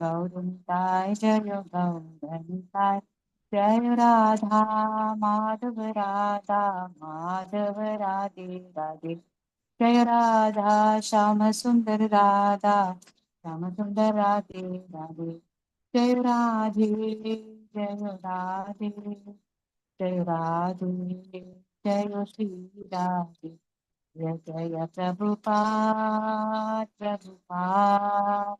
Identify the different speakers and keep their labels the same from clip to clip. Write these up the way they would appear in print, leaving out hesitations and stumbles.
Speaker 1: गौरनिताय जय गौरनिताय जय राधा माधव राधा माधव राधे राधे जय राधा श्याम सुंदर राधा श्याम सुंदर राधे राधे जय राधे जय राधे जय राधे जय श्री राधे जय जय प्रभुपाद प्रभुपाद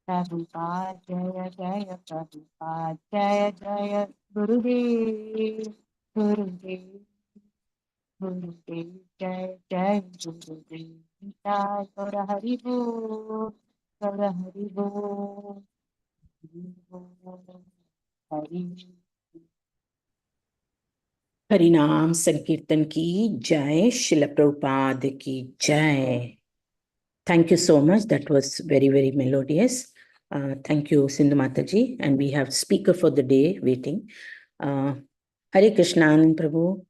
Speaker 1: प्रभुपाद जय जय प्रभुपाद जय जय गुरुदेव गुरुदेव गुरुदेव जय जय गुरुदेव जय गौर हरि बोल गौर हरि बोल हरि
Speaker 2: हरिनाम संकीर्तन की जय, शिल प्रभुपाद की जय. Thank you so much. That was very, very melodious. Thank you, Sindhu Mataji. And we have speaker for the day waiting. Hare Krishna, Anand Prabhu.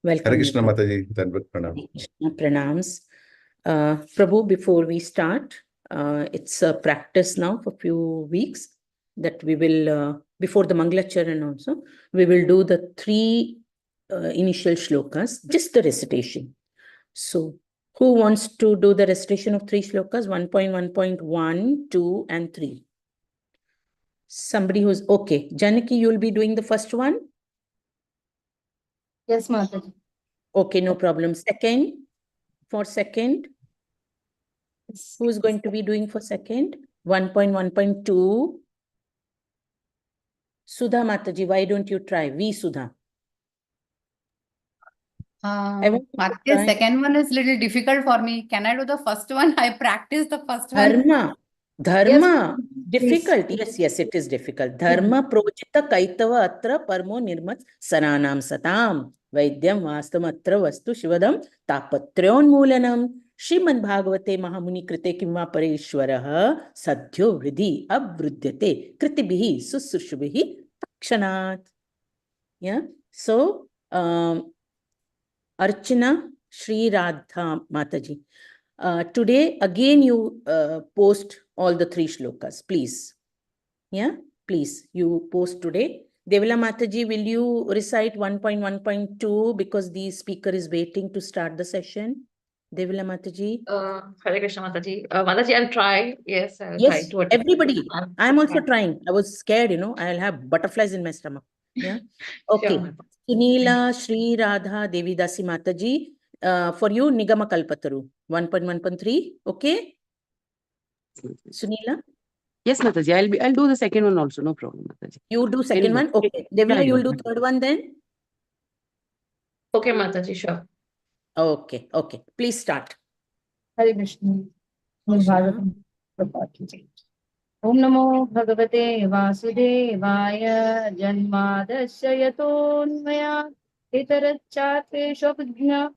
Speaker 2: Welcome.
Speaker 3: Hare Krishna Mataji. Dandavat pranam.
Speaker 2: Hare Krishna pranams. Prabhu, before we start, it's a practice now for a few weeks that we will, before the Mangalacharan also, we will do the 3 initial shlokas, just the recitation. So, who wants to do the recitation of 3 shlokas? 1.1.1, 2, and 3. Somebody who's okay. Janaki, you will be doing the first one?
Speaker 1: Yes, Mataji.
Speaker 2: Okay, no problem. Second, for second, who is going to be doing for second? 1.1.2. Sudha Mataji, why don't you try? V Sudha.
Speaker 4: Mataji, second one is little difficult for me. Can I do the first one? I practiced the first one.
Speaker 2: Dharma. Difficult. Yes, it is difficult. Dharma projita kaitava atra parmo nirmat saranam satam. Vaidyam vastam atra vastu shivadam tapatryon moolanam. Srimad Bhagavate Mahamuni Krite Kimva Pareshwaraha Sadhyo Vridhi Abvrudyate Kritibihi Susrushubhihi Pakshanat. Yeah. So, Archana Sri Radha Mataji. Today, again, you post all the 3 shlokas, please. Yeah, please, you post today. Devila Mataji, will you recite 1.1.2 because the speaker is waiting to start the session? Devila Mataji.
Speaker 5: Hare Krishna Mataji. Mataji, I'll try. Yes, I'll
Speaker 2: yes,
Speaker 5: try to.
Speaker 2: Everybody. I'm also trying. I was scared, I'll have butterflies in my stomach. Yeah. Okay.
Speaker 5: Sure.
Speaker 2: Sunila Sri Radha Devidasi Mataji. For you, Nigama Kalpataru. 1.1.3. Okay. Sunila?
Speaker 6: Yes, Mataji. I'll do the second one also. No problem, Mataji.
Speaker 2: You do second one? Okay. Devila, you will do third one then?
Speaker 5: Okay, Mataji, sure.
Speaker 2: Okay. Okay. Please start.
Speaker 1: Hare Krishna. Om Namo Bhagavate Vasudevaya Janmadasya Yatonmaya Itarachate Shobhajna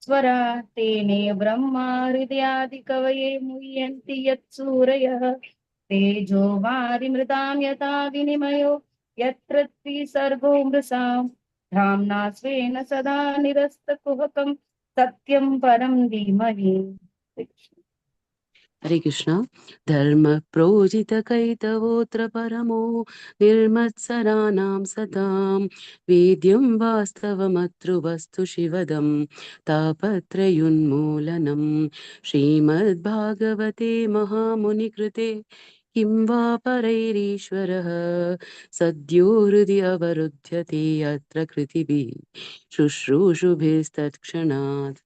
Speaker 1: Swara Tene Brahma Hridyadi Kavaye Muyanti Yatsuraya Tejo Vari Mritam Yata Vinimayo Yatratvi Sargo Mrisam Dhamna Svena Sada Nirasta Kuhakam Satyam Param Dhimahi.
Speaker 6: Hare Krishna. Dharma projita kaitavotra paramo nirmatsaranam satam vidyam vastavam vastu shivadam tapatrayunmoolanam Srimad Bhagavate Mahamuni Krite Kim va parairishwaraha sadhyo hridi avarudhyate atra kritibi shushrushubistatshanat.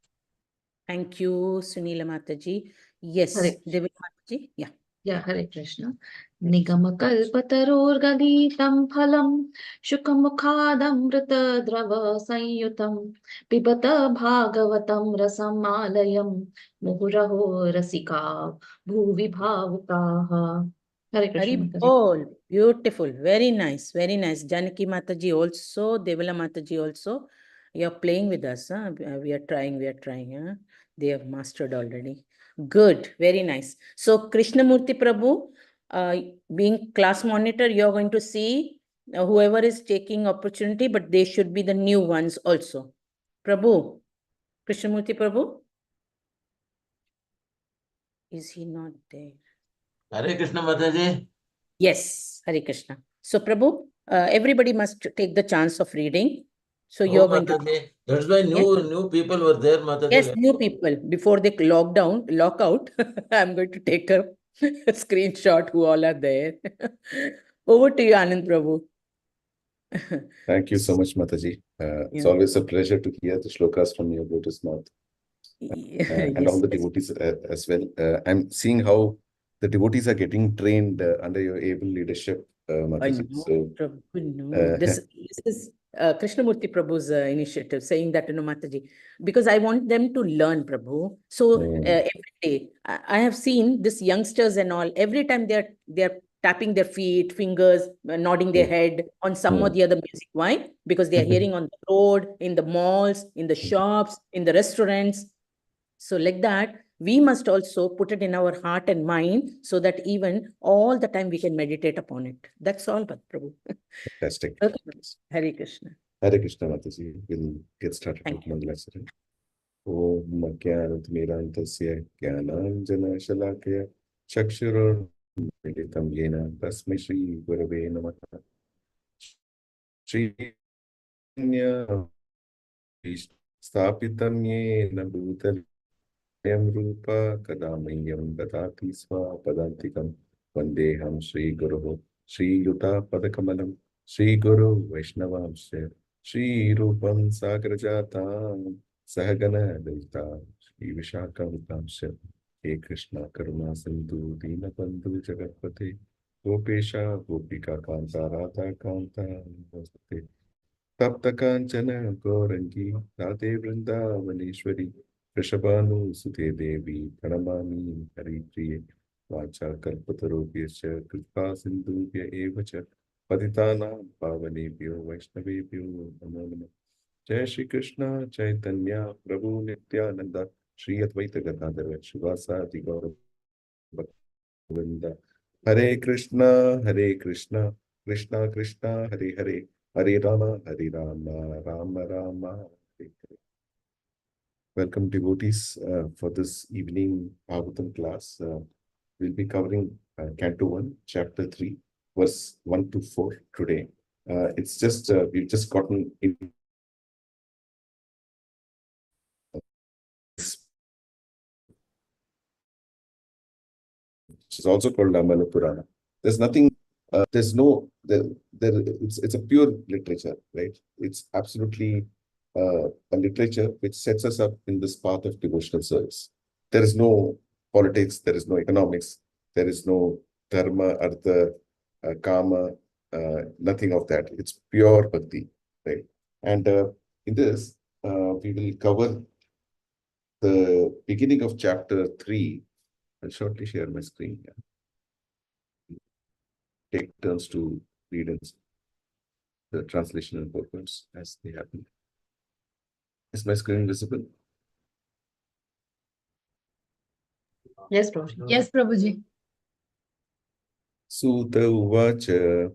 Speaker 2: Thank you, Sunila Mataji. Yes, Devila Mataji. Yeah.
Speaker 5: Yeah, Hare Krishna. Nigamakалпатароргадитам phalam shukamukhadamrita drava sanyutam pibata bhagavatam rasamalayam muhuraho rasika bhuvi bhavukaha. Hare Krishna.
Speaker 2: Haribol. Beautiful. Very nice. Very nice. Janaki Mataji also. Devila Mataji also. You're playing with us. Huh? We are trying. Huh? They have mastered already. Good. Very nice. So, Krishnamurti Prabhu, being class monitor, you're going to see whoever is taking opportunity, but they should be the new ones also. Prabhu. Krishnamurti Prabhu. Is he not there?
Speaker 7: Hare Krishna Mataji.
Speaker 2: Yes, Hare Krishna. So, Prabhu, everybody must take the chance of reading. So,
Speaker 7: Oh,
Speaker 2: you're going to.
Speaker 7: Mataji. That's why
Speaker 2: Yes,
Speaker 7: new people were there, Mataji.
Speaker 2: yes, new people. Before they lock out, I'm going to take a screenshot who all are there. Over to you, Anand Prabhu.
Speaker 3: Thank you so much, Mataji. It's
Speaker 2: Yeah.
Speaker 3: always a pleasure to hear the shlokas from your lotus mouth. And all
Speaker 2: Yes,
Speaker 3: the
Speaker 2: yes.
Speaker 3: devotees as well. I'm seeing how the devotees are getting trained under your able leadership,
Speaker 2: I
Speaker 3: Mataji.
Speaker 2: know,
Speaker 3: So,
Speaker 2: Prabhu, no. This is Krishnamurti Prabhu's initiative, saying that, Mataji, because I want them to learn, Prabhu. So every day, I have seen this youngsters and all, every time they're tapping their feet, fingers, nodding their head on some or the other music. Why? Because they are hearing on the road, in the malls, in the shops, in the restaurants. So like that, we must also put it in our heart and mind so that even all the time we can meditate upon it. That's all, but Prabhu.
Speaker 3: fantastic.
Speaker 2: Okay. Hare Krishna.
Speaker 3: Hare Krishna, Mataji. We'll get started
Speaker 2: Thank
Speaker 3: with Mangalacharan. Om Jnanantimirantasya Jnananjana Shalakaya Chakshurunmilitam Yena Tasmai Shri Gurave Namaha. Shri Sthapitam Yena Bhutale Rupa Kadamayyam Dadati Swapadantikam Vandeham Sri Guru Sri Yuta Padakamalam Sri Guru Vaishnavamsya Sri Rupam Sagrajatam Sahagana Dalita Sri Vishakamatamsya He Krishna Karuna Sindhu Dina Bandhu Jagatpate Gopesha Gopika Kanta Radha Kanta Namaste Tapta Kanchana Gaurangi Radhe Vrindavaneshwari Vrishabhanu Sute Devi Pranamami Haripriye Vacha Kalpatarubhyascha Kripa Sindhubhya Evacha Patitanam Pavanebhyo Vaishnavebhyo Namo Namah. Jai Shri Krishna Chaitanya Prabhu Nityananda Shri Advaita Gadadhara Shivasati Gaura Bhakta Hare Krishna Krishna Krishna Hare Hare Hare Rama Rama Rama Hare Hare. Welcome devotees for this evening Bhagavatam class. We'll be covering Canto 1, Chapter 3, verse 1 to 4 today. It's just, we've just gotten in. Which is also called Ramana Purana. There's nothing, there's no, it's a pure literature, right? It's absolutely a literature which sets us up in this path of devotional service. There is no politics, there is no economics, there is no dharma, artha, kama, nothing of that. It's pure bhakti, right? And in this, we will cover the beginning of chapter 3. I'll shortly share my screen. Yeah. Take turns to read the translation and purports as they happen. Is my screen visible?
Speaker 5: Yes, Prabhuji.
Speaker 4: Yes, Prabhuji.
Speaker 3: Sutta uvacha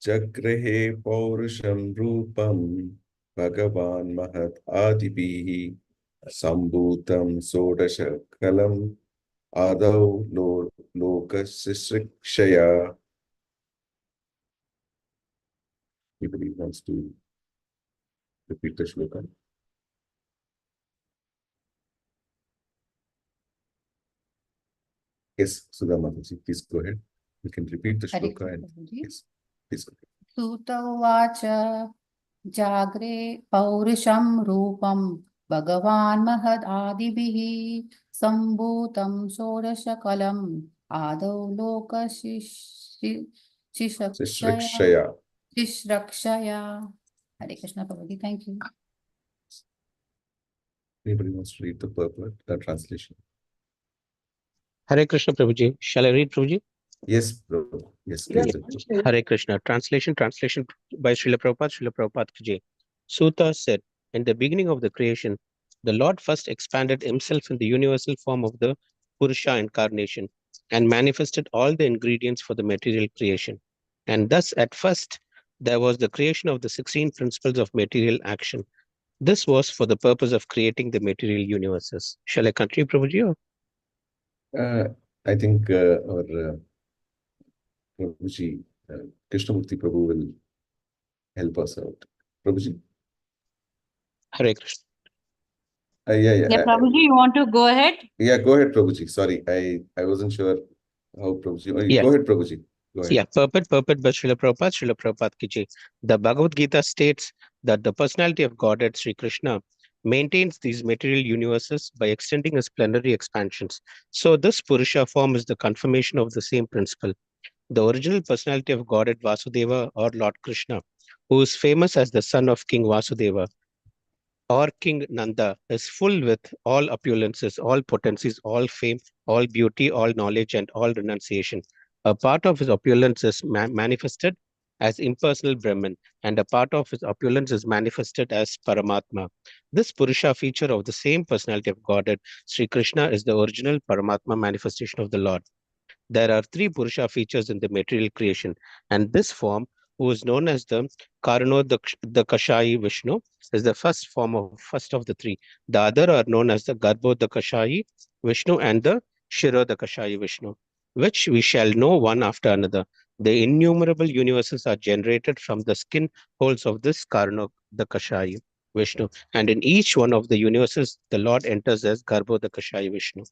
Speaker 3: Jagrehe Paurusham Rupam Bhagavan Mahat Adibihi Sambhutam Sodasha Kalam Adau Lokasisrikshaya. Anybody wants to repeat the shloka? Yes, Sudha Mataji, please go ahead. You can repeat the
Speaker 4: Hare
Speaker 3: shloka
Speaker 4: Krishna,
Speaker 3: and
Speaker 4: Prabhuji.
Speaker 3: yes, please go ahead.
Speaker 4: Sutta uvacha Jagre Paurusham Rupam Bhagavan Mahad Adibihi Sambhutam Sodashakalam Adau Loka
Speaker 3: Sisrikshaya.
Speaker 4: Shishrakshaya. Hare Krishna Prabhuji, thank you.
Speaker 3: Anybody wants to read the purport, the translation?
Speaker 8: Hare Krishna Prabhuji. Shall I read, Prabhuji?
Speaker 3: Yes, bro. Yes, please do.
Speaker 8: Hare Krishna. Translation by Srila Prabhupada Ki Jai. Sutta said, in the beginning of the creation, the Lord first expanded himself in the universal form of the Purusha incarnation and manifested all the ingredients for the material creation. And thus, at first, there was the creation of the 16 principles of material action. This was for the purpose of creating the material universes. Shall I continue, Prabhuji? Or?
Speaker 3: I think our Prabhuji, Krishnamurti Prabhu will help us out. Prabhuji?
Speaker 8: Hare Krishna.
Speaker 1: Yeah, Prabhuji, you want to go ahead?
Speaker 3: Yeah, go ahead, Prabhuji. Sorry, I wasn't sure how Prabhuji.
Speaker 8: Yeah.
Speaker 3: Go ahead, Prabhuji. Go ahead.
Speaker 8: Yeah, purport by Srila Prabhupada ki jai. The Bhagavad Gita states that the personality of Godhead Sri Krishna maintains these material universes by extending his plenary expansions. So this Purusha form is the confirmation of the same principle. The original personality of Godhead Vasudeva or Lord Krishna, who is famous as the son of King Vasudeva, or King Nanda, is full with all opulences, all potencies, all fame, all beauty, all knowledge, and all renunciation. A part of his opulence is manifested as impersonal Brahman, and a part of his opulence is manifested as Paramatma. This Purusha feature of the same personality of Godhead, Sri Krishna, is the original Paramatma manifestation of the Lord. There are three Purusha features in the material creation, and this form, who is known as the Karno the Kashayi Vishnu, is the first of the three. The other are known as the Garbho the Kashayi Vishnu and the Shiro the Kashayi Vishnu, which we shall know one after another. The innumerable universes are generated from the skin holes of this Karno the Kashayi Vishnu, and in each one of the universes, the Lord enters as Garbho the Kashayi Vishnu.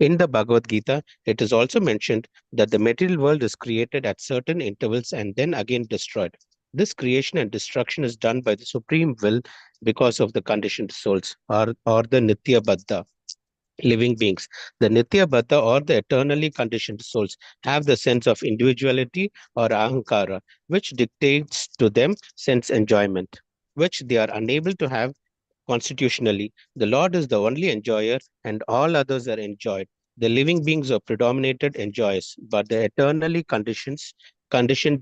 Speaker 8: In the Bhagavad Gita, it is also mentioned that the material world is created at certain intervals and then again destroyed. This creation and destruction is done by the supreme will because of the conditioned souls or the Nitya Baddha living beings. The Nitya Baddha or the eternally conditioned souls have the sense of individuality or ahankara, which dictates to them sense enjoyment, which they are unable to have constitutionally. The Lord is the only enjoyer, and all others are enjoyed. The living beings are predominated enjoys, but the eternally conditioned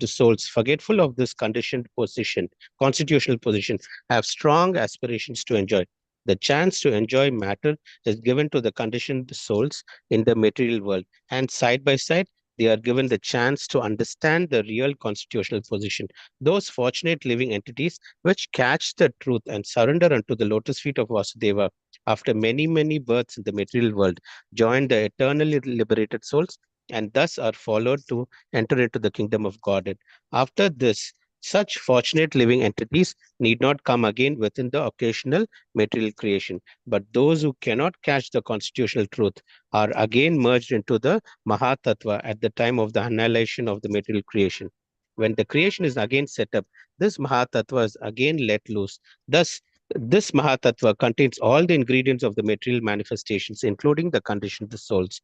Speaker 8: souls, forgetful of this constitutional position, have strong aspirations to enjoy. The chance to enjoy matter is given to the conditioned souls in the material world, and side by side, they are given the chance to understand the real constitutional position. Those fortunate living entities which catch the truth and surrender unto the lotus feet of Vasudeva after many, many births in the material world, join the eternally liberated souls and thus are followed to enter into the kingdom of Godhead. After this, such fortunate living entities need not come again within the occasional material creation, but those who cannot catch the constitutional truth are again merged into the Mahatattva at the time of the annihilation of the material creation. When the creation is again set up, this Mahatattva is again let loose. Thus, this Mahatattva contains all the ingredients of the material manifestations, including the conditioned souls.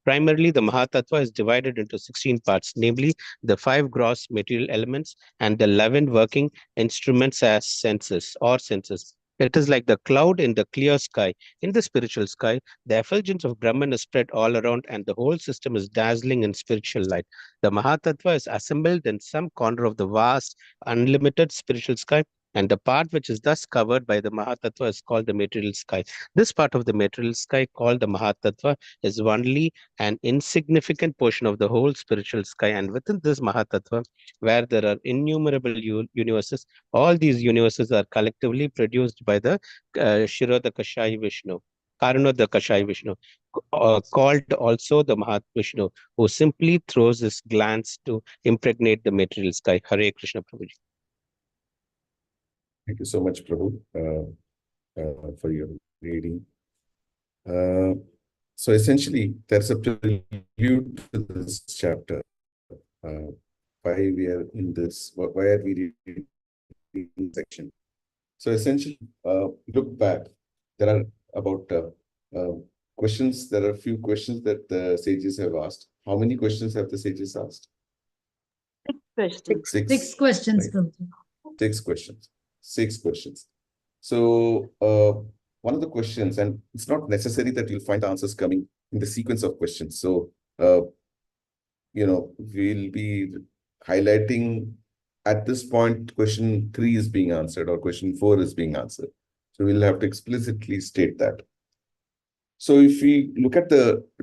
Speaker 8: Primarily, the Mahatattva is divided into 16 parts, namely the 5 gross material elements and the 11 working instruments as senses or senses. It is like the cloud in the clear sky. In the spiritual sky, the effulgence of Brahman is spread all around and the whole system is dazzling in spiritual light. The Mahatattva is assembled in some corner of the vast, unlimited spiritual sky, and the part which is thus covered by the Mahatattva is called the material sky. This part of the material sky, called the Mahatattva, is only an insignificant portion of the whole spiritual sky. And within this Mahatattva, where there are innumerable universes, all these universes are collectively produced by the Shiro the Kashayi Vishnu, Karno the Kashayi Vishnu, called also the Mahat Vishnu, who simply throws his glance to impregnate the material sky. Hare Krishna Prabhuji.
Speaker 3: Thank you so much, Prabhu, for your reading. So essentially, there's a prelude to this chapter. Why we are in this, why are we reading this section? So essentially, look back. There are about questions. There are a few questions that the sages have asked. How many questions have the sages asked?
Speaker 1: Six questions.
Speaker 3: Right. 6 questions. 6 questions. So one of the questions, and it's not necessary that you'll find the answers coming in the sequence of questions. So, we'll be highlighting at this point, question 3 is being answered or question 4 is being answered. So we'll have to explicitly state that. So if we look at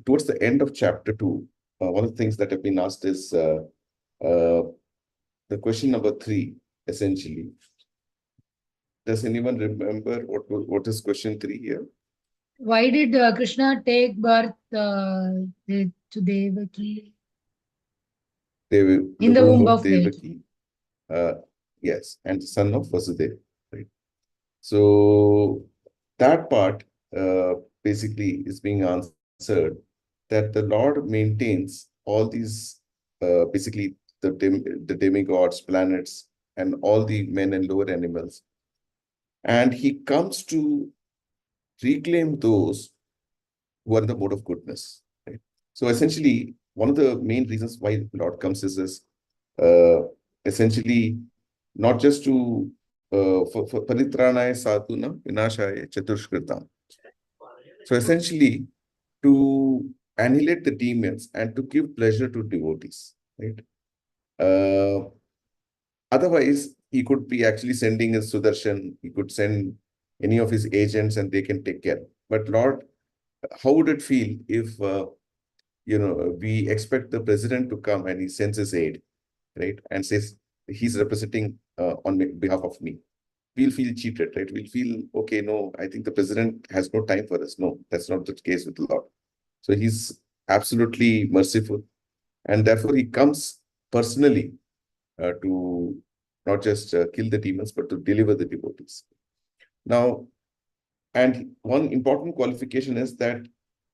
Speaker 3: towards the end of chapter 2, one of the things that have been asked is the question number 3, essentially. Does anyone remember what is question 3 here?
Speaker 9: Why did Krishna take birth to Devaki? In the womb of
Speaker 3: Devaki. Yes, and son of Vasudeva, right? So that part basically is being answered that the Lord maintains all these basically the demigods, planets, and all the men and lower animals, and he comes to reclaim those who are in the mode of goodness. Right? So essentially, one of the main reasons why Lord comes is this, essentially not just to for paritranaya sadhuna vinashaya chaturshkritam. So essentially to annihilate the demons and to give pleasure to devotees. Right? Otherwise, he could be actually sending his Sudarshan, he could send any of his agents and they can take care. But Lord, how would it feel if we expect the president to come and he sends his aide, right, and says he's representing on behalf of me? We'll feel cheated, right? We'll feel, okay, no, I think the president has no time for us. No, that's not the case with the Lord. So he's absolutely merciful, and therefore he comes personally to not just kill the demons, but to deliver the devotees. Now, and one important qualification is that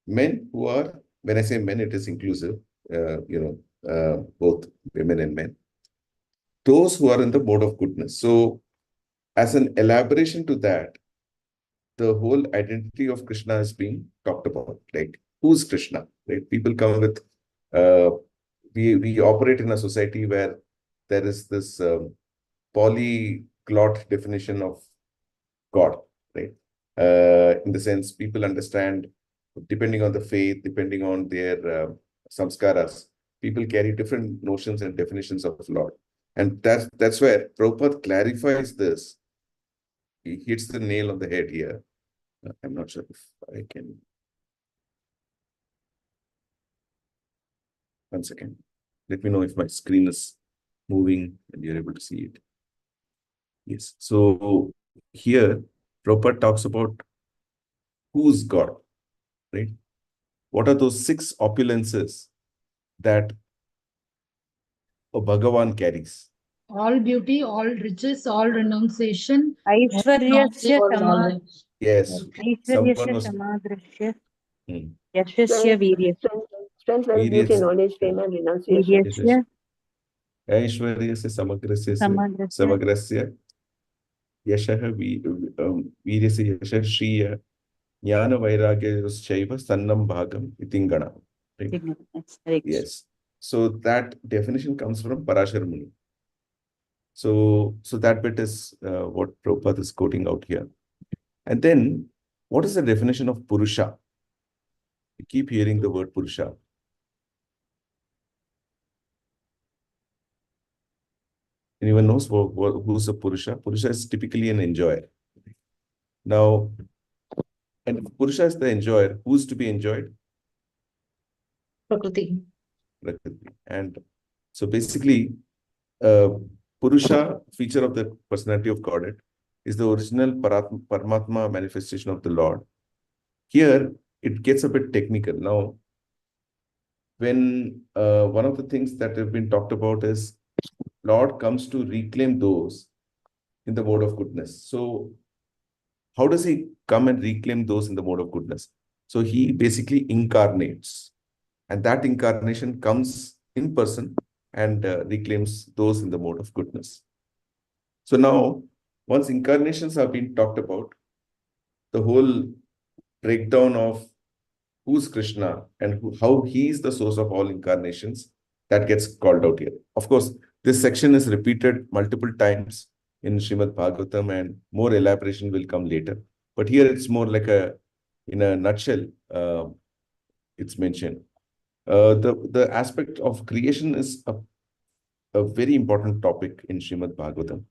Speaker 3: men who are, when I say men, it is inclusive, both women and men, those who are in the mode of goodness. So as an elaboration to that, the whole identity of Krishna is being talked about. Like, who's Krishna? Right? People come with, we operate in a society where there is this polyglot definition of God, right? In the sense, people understand, depending on the faith, depending on their samskaras, people carry different notions and definitions of Lord. And that's where Prabhupada clarifies this. He hits the nail on the head here. I'm not sure if I can. One second. Let me know if my screen is moving and you're able to see it. Yes. So here, Prabhupada talks about who's God, right? What are those 6 opulences that a Bhagavan carries?
Speaker 9: All beauty, all riches, all renunciation.
Speaker 1: ऐश्वर्यस्य
Speaker 9: all
Speaker 1: क्षमा
Speaker 9: knowledge.
Speaker 3: Yes. Someone
Speaker 1: ऐश्वर्यस्य
Speaker 3: was.
Speaker 1: क्षमादृश्य
Speaker 3: Hmm.
Speaker 1: यशस्य वीर्यस्य
Speaker 6: Strength, wealth, beauty,
Speaker 3: Veeryasya.
Speaker 6: knowledge, fame, and renunciation.
Speaker 1: वीर्यस्य
Speaker 3: Aishwaryasya samagrasya
Speaker 1: समग्रस्य
Speaker 3: samagrasya yashah veeryasya yashah shriya jnana vairagyayoschaiva sannam bhagam itingana. Right?
Speaker 1: Hare Krishna.
Speaker 3: Yes. So that definition comes from Parashar Muni. So that bit is what Prabhupada is quoting out here. And then, what is the definition of Purusha? We keep hearing the word Purusha. Anyone knows who's a Purusha? Purusha is typically an enjoyer. Now, and if Purusha is the enjoyer, who's to be enjoyed?
Speaker 5: Prakriti.
Speaker 3: Prakriti. And so basically, Purusha, feature of the personality of Godhead, is the original Paramatma manifestation of the Lord. Here, it gets a bit technical. Now, when one of the things that have been talked about is Lord comes to reclaim those in the mode of goodness. So how does he come and reclaim those in the mode of goodness? So he basically incarnates, and that incarnation comes in person and reclaims those in the mode of goodness. So now, once incarnations have been talked about, the whole breakdown of who's Krishna and how he is the source of all incarnations, that gets called out here. Of course, this section is repeated multiple times in Srimad Bhagavatam, and more elaboration will come later. But here it's more like in a nutshell, it's mentioned. The aspect of creation is a very important topic in Srimad Bhagavatam.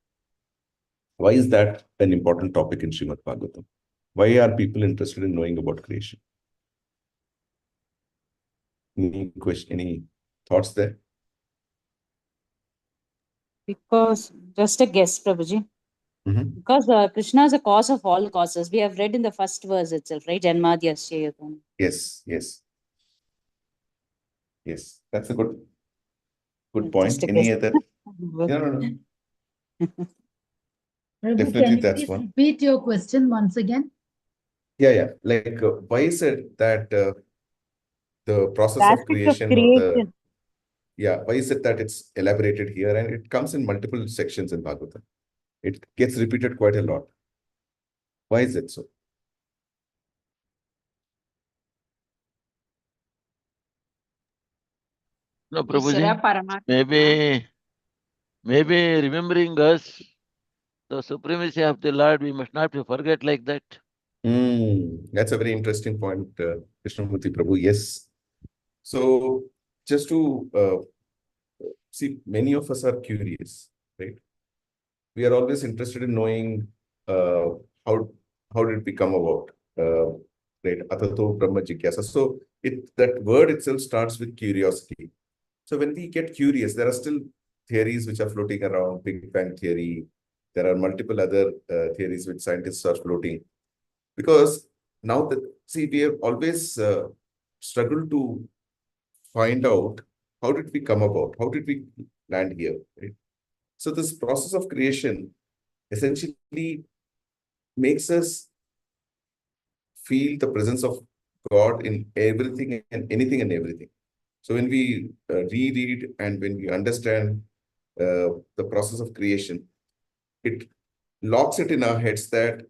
Speaker 3: Why is that an important topic in Srimad Bhagavatam? Why are people interested in knowing about creation? Any thoughts there?
Speaker 1: Because just a guess, Prabhuji.
Speaker 3: Mhm.
Speaker 1: Because Krishna is the cause of all causes. We have read in the first verse itself, right? Janmadhyasya yudham.
Speaker 3: Yes, yes. Yes, that's a good
Speaker 1: Just
Speaker 3: point.
Speaker 1: a
Speaker 3: Any
Speaker 1: guess.
Speaker 3: other? No, no, no.
Speaker 9: Prabhu,
Speaker 3: Definitely
Speaker 9: can you
Speaker 3: that's
Speaker 9: please
Speaker 3: one.
Speaker 9: repeat your question once again?
Speaker 3: Yeah. Like, why is it that the process
Speaker 1: The
Speaker 3: of
Speaker 1: aspect of
Speaker 3: creation or
Speaker 1: creation.
Speaker 3: why is it that it's elaborated here and it comes in multiple sections in Bhagavatam? It gets repeated quite a lot. Why is it so?
Speaker 7: No, Prabhuji, maybe remembering us, the supremacy of the Lord, we must not forget like that.
Speaker 3: That's a very interesting point, Krishnamurti Prabhu. Yes. So, just to see, many of us are curious, right? We are always interested in knowing uh, how did we come about, right? Atato Brahma Jigyasa. So, that word itself starts with curiosity. So, when we get curious, there are still theories which are floating around, Big Bang theory. There are multiple other theories which scientists are floating. Because now we have always struggled to find out how did we come about, how did we land here, right? So this process of creation essentially makes us feel the presence of God in everything and anything and everything. So when we reread and when we understand the process of creation, it locks it in our heads that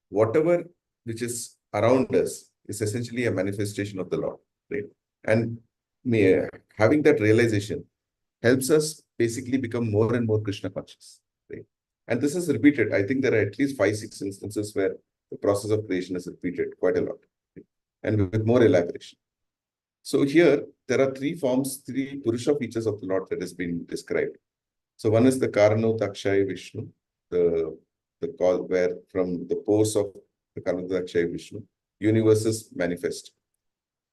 Speaker 3: whatever which is around us is essentially a manifestation of the Lord, right? And having that realization helps us basically become more and more Krishna conscious, right? And this is repeated. I think there are at least 5-6 instances where the process of creation is repeated quite a lot, right? And with more elaboration. So here, there are three Purusha features of the Lord that has been described. So one is the Karanotakshay Vishnu, the call where from the pores of the Karanotakshay Vishnu, universes manifest.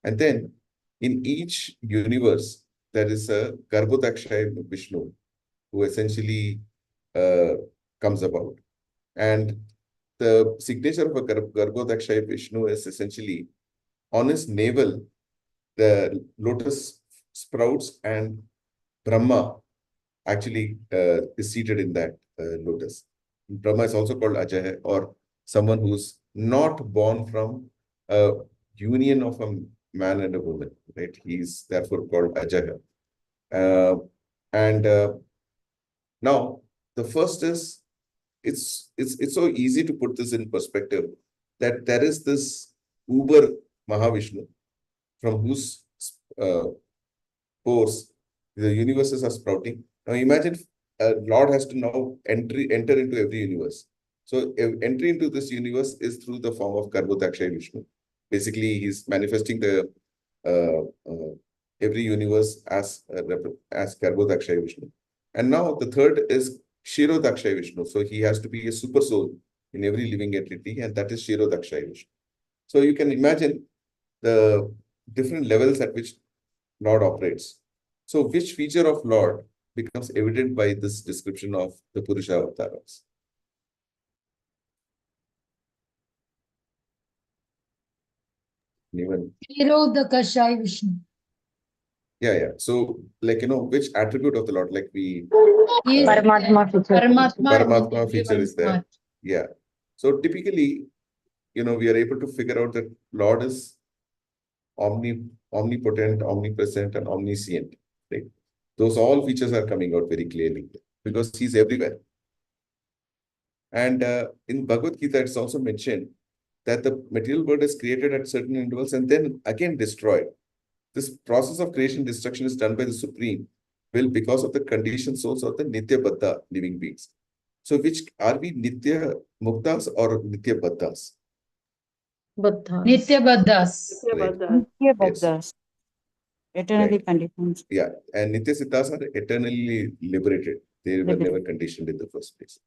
Speaker 3: And then in each universe, there is a Garbhodakshay Vishnu, who essentially comes about. And the signature of a Garbhodakshay Vishnu is essentially on his navel, the lotus sprouts and Brahma actually is seated in that lotus. Brahma is also called Ajay, or someone who's not born from a union of a man and a woman, right? He's therefore called Ajay. And now the first is it's so easy to put this in perspective that there is this Uber Mahavishnu from whose pores the universes are sprouting. Now imagine Lord has to now enter into every universe. So entry into this universe is through the form of Garbhodakshay Vishnu. Basically, he's manifesting the every universe as Garbhodakshay Vishnu. And now the third is Kshirodakshay Vishnu. So he has to be a super soul in every living entity, and that is Kshirodakshay Vishnu. So you can imagine the different levels at which Lord operates. So which feature of Lord becomes evident by this description of the Purusha avatars? Even
Speaker 9: Kshirodakashay Vishnu.
Speaker 3: yeah. So like which attribute of the Lord, like we
Speaker 9: He is
Speaker 3: Paramatma feature is there.
Speaker 9: smart.
Speaker 3: Yeah. So typically, we are able to figure out that Lord is omnipotent, omnipresent, and omniscient. Right? Those all features are coming out very clearly because he's everywhere. And in Bhagavad Gita, it's also mentioned that the material world is created at certain intervals and then again destroyed. This process of creation destruction is done by the Supreme will because of the conditioned souls of the Nitya Baddha living beings. So which are we, Nitya Muktas or Nitya Baddhas?
Speaker 9: Nitya Baddhas.
Speaker 3: Right.
Speaker 1: Nitya
Speaker 3: Yes.
Speaker 1: Baddhas. Eternally
Speaker 3: Right.
Speaker 1: conditioned.
Speaker 3: Yeah. And Nitya Siddhas are eternally liberated. They were never conditioned in the first place.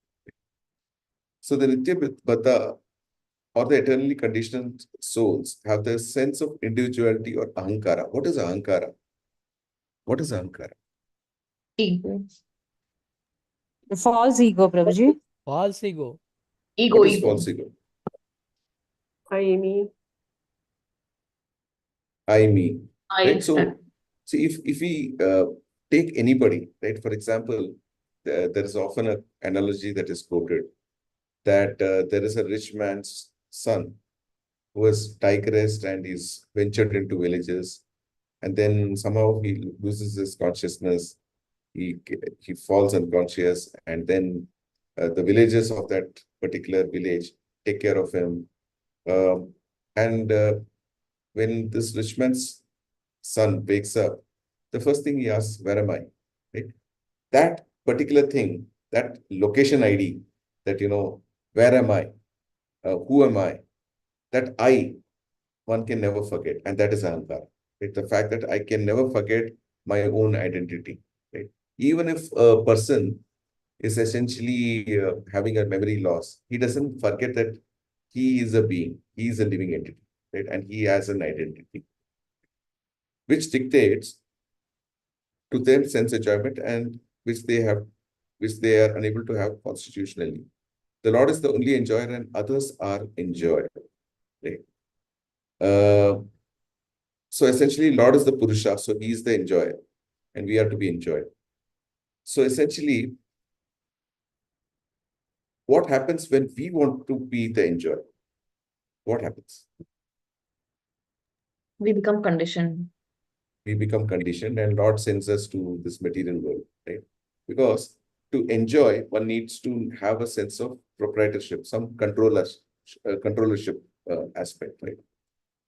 Speaker 3: So the Nitya Baddha or the eternally conditioned souls have the sense of individuality or ahankara. What is ahankara? What is ahankara?
Speaker 5: Ego.
Speaker 1: The false ego, Prabhuji.
Speaker 10: False ego.
Speaker 5: Ego,
Speaker 3: What is
Speaker 5: ego.
Speaker 3: false ego?
Speaker 6: I mean,
Speaker 3: I, me.
Speaker 5: I,
Speaker 3: Right? So, see, if we take anybody, right? For example, there is often an analogy that is quoted that there is a rich man's son who has digressed and he's ventured into villages, and then somehow he loses his consciousness. He falls unconscious, and then the villagers of that particular village take care of him. And when this rich man's son wakes up, the first thing he asks, "Where am I?" Right? That particular thing, that location ID, that where am I? Who am I? That one can never forget, and that is ahankara. Right? The fact that I can never forget my own identity. Right? Even if a person is essentially having a memory loss, he doesn't forget that he is a being, he is a living entity, right? And he has an identity, which dictates to them sense enjoyment, and which they are unable to have constitutionally. The Lord is the only enjoyer, and others are enjoyed. Right? So essentially, Lord is the Purusha, so he is the enjoyer, and we are to be enjoyed. So essentially, what happens when we want to be the enjoyer? What happens?
Speaker 5: we become conditioned.
Speaker 3: We become conditioned, and Lord sends us to this material world, right? Because to enjoy, one needs to have a sense of proprietorship, some controllership aspect, right?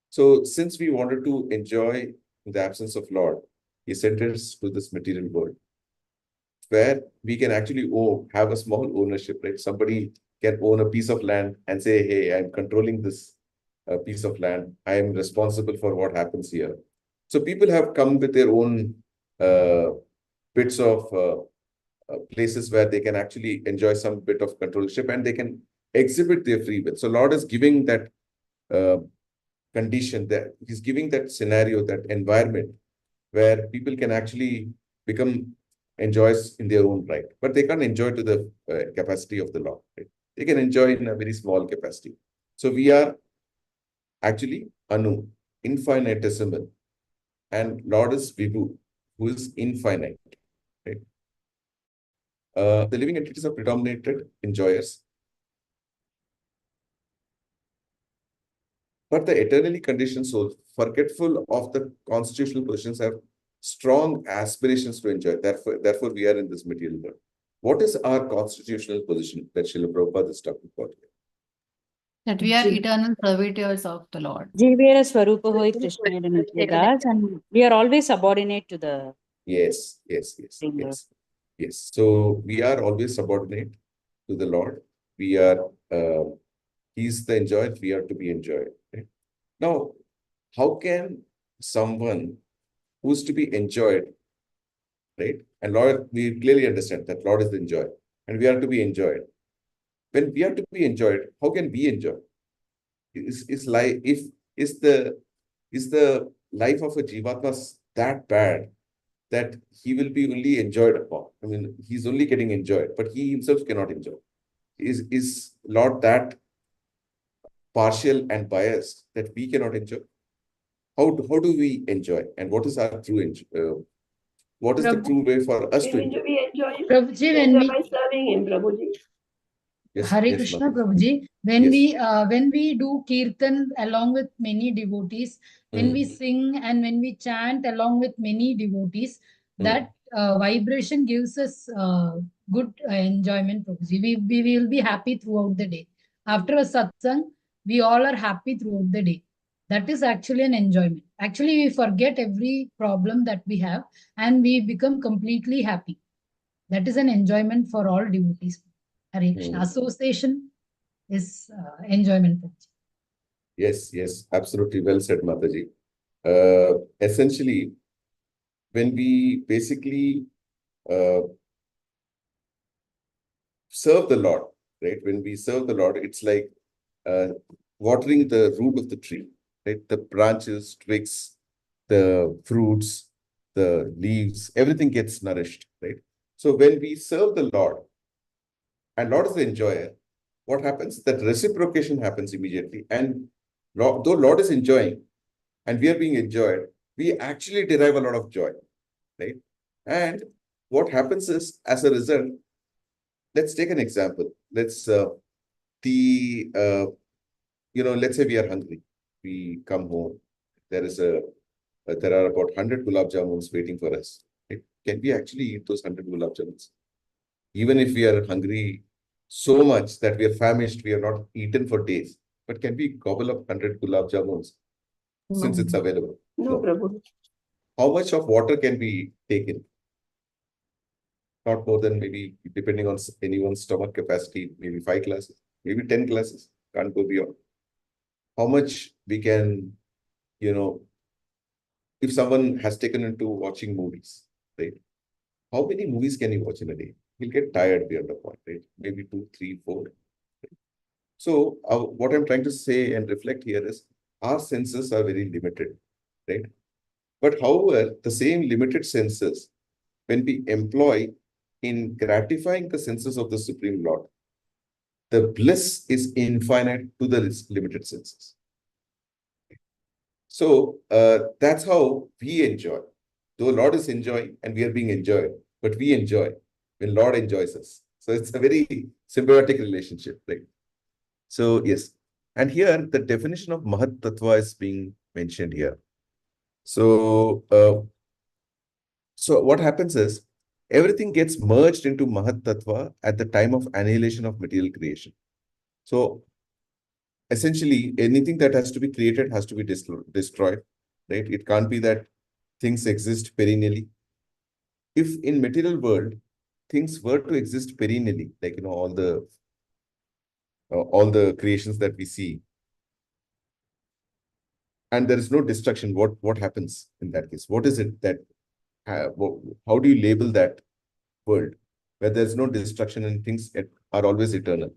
Speaker 3: So since we wanted to enjoy in the absence of Lord, he sent us to this material world where we can actually have a small ownership, right? Somebody can own a piece of land and say, "Hey, I'm controlling this piece of land. I am responsible for what happens here." So people have come with their own bits of places where they can actually enjoy some bit of controllership, and they can exhibit their free will. So Lord is giving that condition, that he's giving that scenario, that environment where people can actually become enjoys in their own right, but they can't enjoy to the capacity of the Lord. Right? They can enjoy in a very small capacity. So we are actually Anu, infinitesimal, and Lord is Vibhu, who is infinite. Right? The living entities are predominated enjoyers, but the eternally conditioned souls, forgetful of the constitutional positions, have strong aspirations to enjoy. Therefore, we are in this material world. What is our constitutional position that Srila Prabhupada is talking about here?
Speaker 4: That we are eternal servitors of the Lord.
Speaker 1: Jivera Swarupa Hoy Krishna Das, and we are always subordinate to the
Speaker 3: Yes. So we are always subordinate to the Lord. We are, he's the enjoyer, we are to be enjoyed. Right? Now, how can someone who's to be enjoyed, right? And Lord, we clearly understand that Lord is the enjoyer, and we are to be enjoyed. When we are to be enjoyed, how can we enjoy? Is the life of a Jivatma that bad that he will be only enjoyed upon? I mean, he's only getting enjoyed, but he himself cannot enjoy. Is Lord that partial and biased that we cannot enjoy? How do we enjoy, and what is our true enjoy? What is the true way for us to enjoy?
Speaker 9: Prabhuji, when we
Speaker 6: by serving him, Prabhuji.
Speaker 3: Yes,
Speaker 9: Hare
Speaker 3: yes,
Speaker 9: Krishna,
Speaker 3: Mataji.
Speaker 9: Prabhuji. When we do kirtan along with many devotees, when we sing and when we chant along with many devotees, that vibration gives us good enjoyment, Prabhuji. We will be happy throughout the day. After a satsang, we all are happy throughout the day. That is actually an enjoyment. Actually, we forget every problem that we have and we become completely happy. That is an enjoyment for all devotees. Hare Krishna. Association is enjoyment.
Speaker 3: Yes, absolutely well said, Mataji. Essentially, when we basically serve the Lord, right? When we serve the Lord, it's like watering the root of the tree, right? The branches, twigs, the fruits, the leaves, everything gets nourished, right? So when we serve the Lord, and Lord is the enjoyer, what happens? That reciprocation happens immediately. And though Lord is enjoying and we are being enjoyed, we actually derive a lot of joy, right? And what happens is, as a result, let's take an example. Let's let's say we are hungry. We come home. There are about 100 gulab jamuns waiting for us. Right? Can we actually eat those 100 gulab jamuns? Even if we are hungry so much that we are famished, we have not eaten for days. But can we gobble up 100 gulab jamuns since it's available?
Speaker 2: No, Prabhu.
Speaker 3: How much of water can we take in? Not more than, maybe, depending on anyone's stomach capacity, maybe 5 glasses, maybe 10 glasses. Can't go beyond. How much we can, if someone has taken into watching movies, right? How many movies can you watch in a day? He'll get tired beyond a point, right? Maybe 2, 3, 4. So what I'm trying to say and reflect here is, our senses are very limited, right? But however, the same limited senses, when we employ in gratifying the senses of the Supreme Lord, the bliss is infinite to the limited senses. So that's how we enjoy. Though Lord is enjoying and we are being enjoyed, but we enjoy when Lord enjoys us. So it's a very symbiotic relationship, right? So yes, and here the definition of Mahat Tattva is being mentioned here. So what happens is, everything gets merged into Mahat Tattva at the time of annihilation of material creation. So essentially, anything that has to be created has to be destroyed, right? It can't be that things exist perennially. If in material world, things were to exist perennially, like, all the creations that we see, and there is no destruction, what happens in that case? What is it that, how do you label that world where there's no destruction and things are always eternal?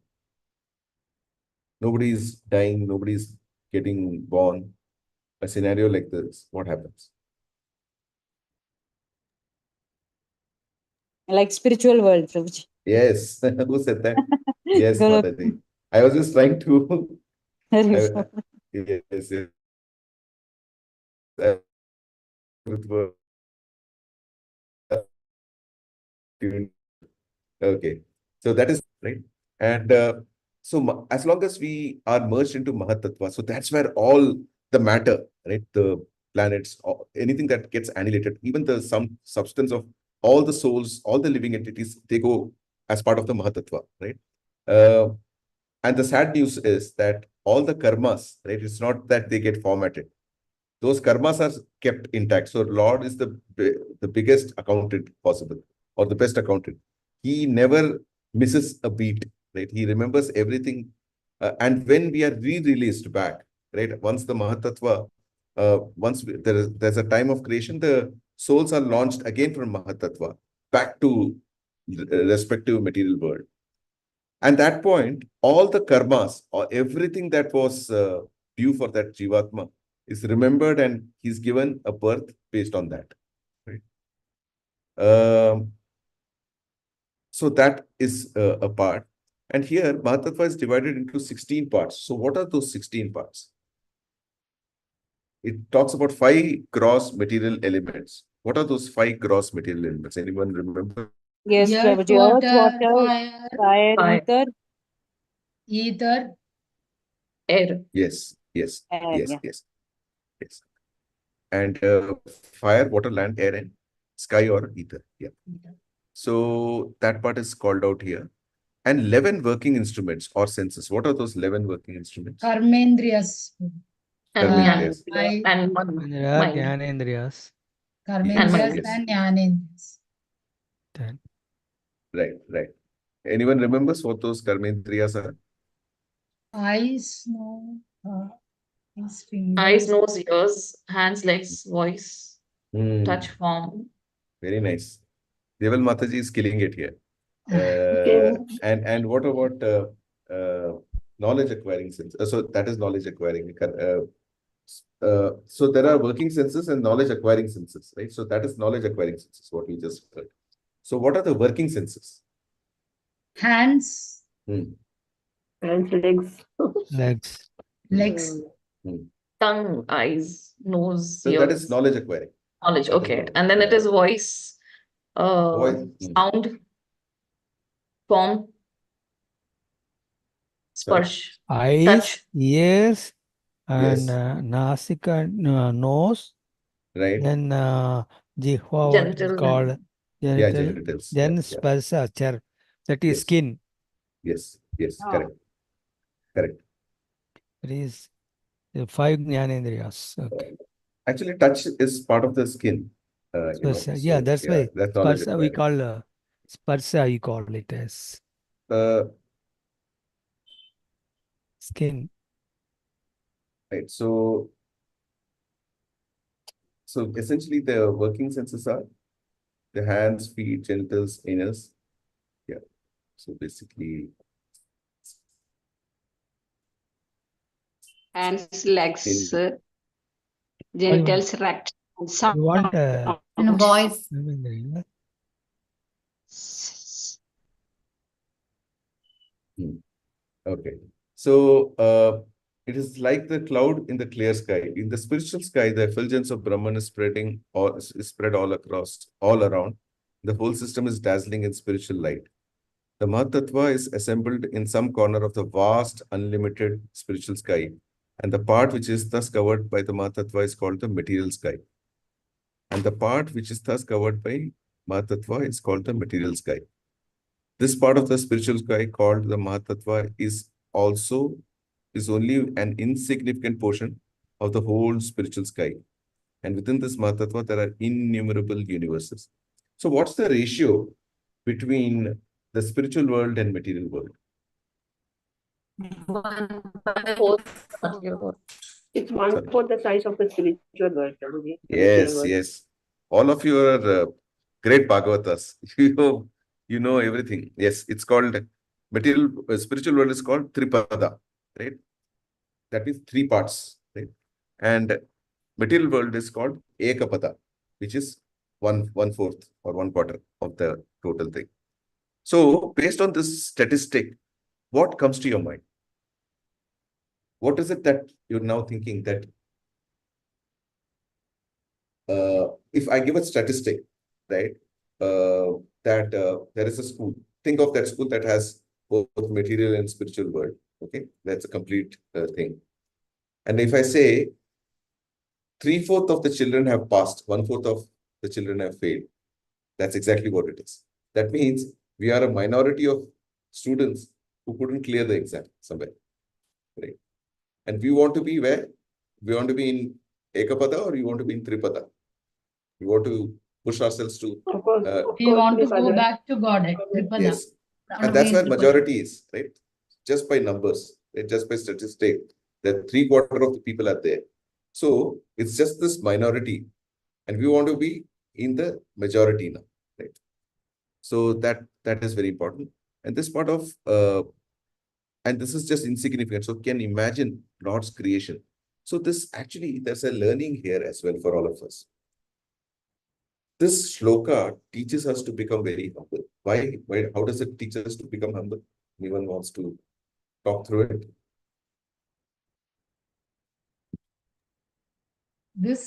Speaker 3: Nobody is dying, nobody is getting born. A scenario like this, what happens?
Speaker 1: Like spiritual world, Prabhuji.
Speaker 3: Yes, who said that? Yes,
Speaker 1: Golo-
Speaker 3: Mataji. I was just trying to. Yes, yes. Okay, so that is right. And so as long as we are merged into Mahat Tattva, so that's where all the matter, right? The planets, anything that gets annihilated, even some substance of all the souls, all the living entities, they go as part of the Mahat Tattva, right? And the sad news is that all the karmas, right? It's not that they get formatted. Those karmas are kept intact. So Lord is the biggest accountant possible, or the best accountant. He never misses a beat, right? He remembers everything. And when we are re-released back, right? Once the Mahatattva, there's a time of creation, the souls are launched again from Mahatattva back to respective material world. And that point, all the karmas or everything that was due for that Jivatma is remembered, and he's given a birth based on that. Right? So that is a part. And here, Mahatattva is divided into 16 parts. So what are those 16 parts? It talks about 5 gross material elements. What are those 5 gross material elements? Anyone remember?
Speaker 1: Yes,
Speaker 9: Earth,
Speaker 1: Prabhuji. Earth, water,
Speaker 9: fire,
Speaker 1: fire,
Speaker 5: Fire.
Speaker 1: ether,
Speaker 9: ether,
Speaker 5: Air.
Speaker 3: Yes, yes,
Speaker 1: air.
Speaker 3: yes,
Speaker 1: Yeah.
Speaker 3: yes, yes. And fire, water, land, air, and sky or ether. Yeah. So that part is called out here. And 11 working instruments or senses. What are those 11 working instruments?
Speaker 9: Karmendriyas.
Speaker 5: And
Speaker 3: Karmendriyas.
Speaker 5: and
Speaker 10: There are
Speaker 5: mind.
Speaker 10: Gyanendriyas.
Speaker 9: Karmendriyas
Speaker 3: yes.
Speaker 9: and Jnanendriyas.
Speaker 10: Then
Speaker 3: Right. Anyone remembers what those karmendriyas are?
Speaker 9: Eyes, no, his fingers.
Speaker 5: Eyes, nose, ears, hands, legs, voice, touch,
Speaker 3: Hmm.
Speaker 5: form.
Speaker 3: Very nice. Deval Mataji is killing it here.
Speaker 5: Okay.
Speaker 3: And what about knowledge acquiring sense? So that is knowledge acquiring. So there are working senses and knowledge acquiring senses, right? So that is knowledge acquiring senses, what we just heard. So what are the working senses?
Speaker 9: hands,
Speaker 3: Hmm.
Speaker 5: Hands, legs,
Speaker 10: Legs.
Speaker 9: legs,
Speaker 5: tongue, eyes, nose,
Speaker 3: So that
Speaker 5: ears.
Speaker 3: is knowledge acquiring.
Speaker 5: Knowledge.
Speaker 3: That is
Speaker 5: Okay.
Speaker 3: knowledge.
Speaker 5: And then it
Speaker 3: Yeah.
Speaker 5: is voice,
Speaker 3: Voice.
Speaker 5: sound, form,
Speaker 3: Sorry?
Speaker 5: sparsh,
Speaker 10: Eyes,
Speaker 5: touch.
Speaker 10: ears, and
Speaker 3: Yes.
Speaker 10: nasik and nose.
Speaker 3: Right.
Speaker 10: Then jihva, what is
Speaker 5: Genitals
Speaker 10: called
Speaker 5: and
Speaker 3: Yeah,
Speaker 10: genital.
Speaker 3: genitals.
Speaker 10: Then
Speaker 3: Yeah.
Speaker 10: sparsa, char. That is
Speaker 3: Yes.
Speaker 10: skin.
Speaker 3: Yes. Yes.
Speaker 1: Oh.
Speaker 3: Correct. Correct.
Speaker 10: That is the 5 jnanendriyas. Okay.
Speaker 3: Actually, touch is part of the skin.
Speaker 10: Sparsa. Yeah,
Speaker 3: So,
Speaker 10: that's why
Speaker 3: that's knowledge
Speaker 10: sparsa we
Speaker 3: acquiring.
Speaker 10: call sparsa. We call it as skin.
Speaker 3: Right. So essentially, the working senses are the hands, feet, genitals, anus. Yeah. So basically,
Speaker 11: Hands, legs,
Speaker 3: in
Speaker 11: genitals, rectum,
Speaker 10: You want
Speaker 4: And voice.
Speaker 3: okay. So it is like the cloud in the clear sky. In the spiritual sky, the effulgence of Brahman is spread all across, all around. The whole system is dazzling in spiritual light. The Mahatattva is assembled in some corner of the vast, unlimited spiritual sky. And the part which is thus covered by the Mahatattva is called the material sky. And the part which is thus covered by Mahatattva is called the material sky. This part of the spiritual sky called the Mahatattva is only an insignificant portion of the whole spiritual sky. And within this Mahatattva, there are innumerable universes. So what's the ratio between the spiritual world and material world?
Speaker 5: 1/4.
Speaker 11: It's 1/4 the size of the spiritual world. Prabhuji, the material
Speaker 3: Yes,
Speaker 11: world.
Speaker 3: yes. All of you are great Bhagavatas. You know everything. Yes, it's called spiritual world is called Tripada, right? That means 3 parts, right? And material world is called Ekapada, which is 1/4 or 1/4 of the total thing. So based on this statistic, what comes to your mind? What is it that you're now thinking that if I give a statistic, right, that there is a school, think of that school that has both material and spiritual world, okay? That's a complete thing. And if I say 3/4 of the children have passed, 1/4 of the children have failed, that's exactly what it is. That means we are a minority of students who couldn't clear the exam somewhere, right? And we want to be where? We want to be in Ekapada or you want to be in Tripada? We want to push ourselves to.
Speaker 11: Of course,
Speaker 9: We want to go
Speaker 11: Tripada.
Speaker 9: back to Godhead. Tripada.
Speaker 3: Yes. And that's where majority is, right? Just by numbers, right? Just by statistics, that 3/4 of the people are there. So it's just this minority. And we want to be in the majority now, right? So that is very important. And this part of and this is just insignificant. So can imagine Lord's creation. So this actually, there's a learning here as well for all of us. This shloka teaches us to become very humble. Why? How does it teach us to become humble? Anyone wants to talk through it?
Speaker 9: This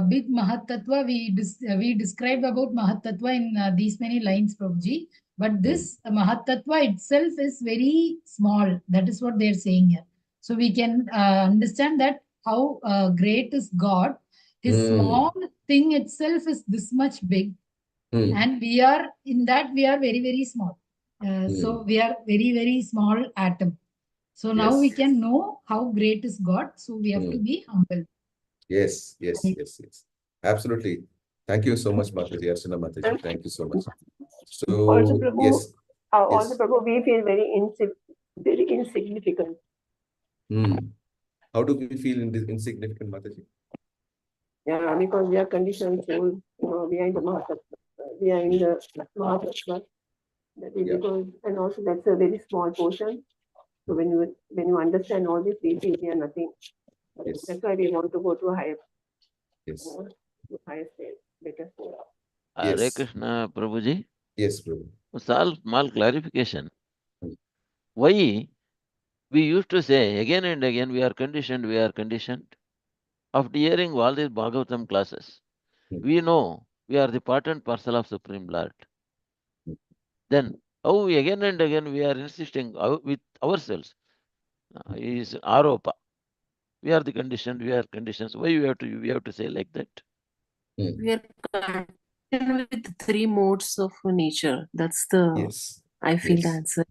Speaker 9: big Mahatattva, we described about Mahatattva in these many lines, Prabhuji. But this Mahatattva itself is very small. That is what they are saying here. So we can understand that how great is God. His small thing itself is this much big. And we are in that, we are very, very small. So we are very, very small atom. So now we can know how great is God. So we have to be humble.
Speaker 3: Yes. Absolutely. Thank you so much, Mataji, Archana Mataji. Thank you so much. So,
Speaker 11: Also, Prabhu,
Speaker 3: yes.
Speaker 11: also, Prabhu, we feel very insignificant.
Speaker 3: How do we feel insignificant, Mataji?
Speaker 11: Yeah, because we are conditioned soul, we are in the Mahatattva. We are in the Mahatattva. That is because, and also that's a very small portion. So when you understand all this, we feel we are nothing.
Speaker 3: Yes.
Speaker 11: That's why we want to go to a higher, higher state, better state.
Speaker 7: Hare Krishna, Prabhuji.
Speaker 3: Yes, Prabhu.
Speaker 7: Small clarification. why we used to say again and again, we are conditioned. After hearing all these Bhagavatam classes, we know we are the part and parcel of Supreme Lord. Then, how again and again we are insisting with ourselves is aropa. We are the conditioned, we are conditions. Why we have to say like that?
Speaker 11: We are connected with three modes of nature. That's the,
Speaker 3: Yes.
Speaker 11: I feel the
Speaker 3: Yes.
Speaker 11: answer.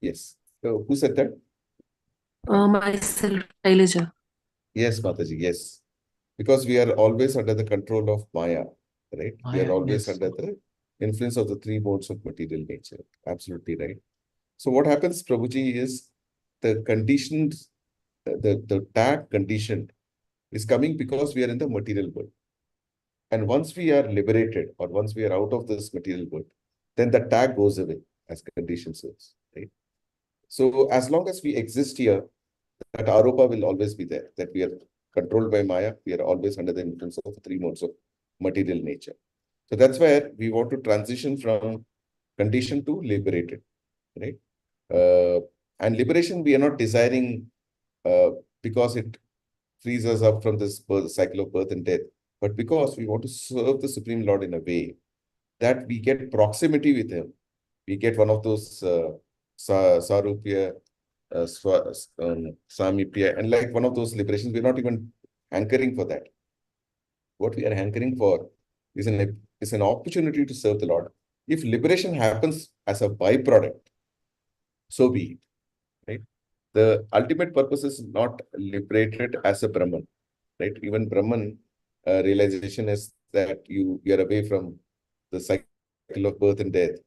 Speaker 3: Yes. So who said that?
Speaker 11: Myself, Shailaja.
Speaker 3: Yes, Mataji, yes. Because we are always under the control of Maya, right? We are
Speaker 6: Maya,
Speaker 3: always
Speaker 6: yes.
Speaker 3: under the influence of the three modes of material nature. Absolutely right. So what happens, Prabhuji, is the conditioned, the tag conditioned is coming because we are in the material world. And once we are liberated or once we are out of this material world, then the tag goes away as conditioned souls, right? So as long as we exist here, that aropa will always be there, that we are controlled by Maya, we are always under the influence of the three modes of material nature. So that's where we want to transition from conditioned to liberated, right? And liberation, we are not desiring because it frees us up from this cycle of birth and death, but because we want to serve the Supreme Lord in a way that we get proximity with Him. We get one of those sarupya, samipya, and like one of those liberations. We're not even hankering for that. What we are hankering for is an opportunity to serve the Lord. If liberation happens as a byproduct, so be it. Right? The ultimate purpose is not liberated as a Brahman. Right? Even Brahman realization is that you are away from the cycle of birth and death.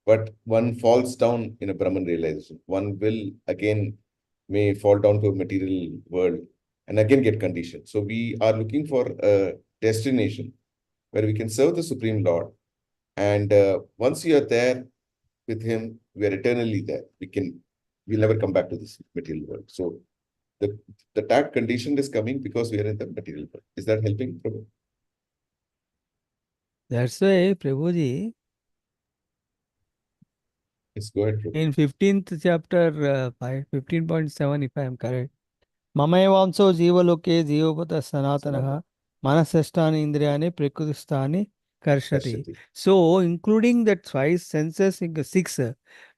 Speaker 3: But one falls down in a Brahman realization. One will again may fall down to a material world and again get conditioned. So we are looking for a destination where we can serve the Supreme Lord. And once we are there with Him, we are eternally there. We'll never come back to this material world. So the tag condition is coming because we are in the material world. Is that helping, Prabhu?
Speaker 10: That's why, Prabhuji,
Speaker 3: Yes, go ahead, Prabhu.
Speaker 10: in 15th chapter, 15.7, if I am correct, Mamaevanso Jivaloke Jivapata Sanatanaha Manasasthani Indriyani Prakristani Karshati.
Speaker 3: Karshati.
Speaker 10: So, including that 5 senses, 6,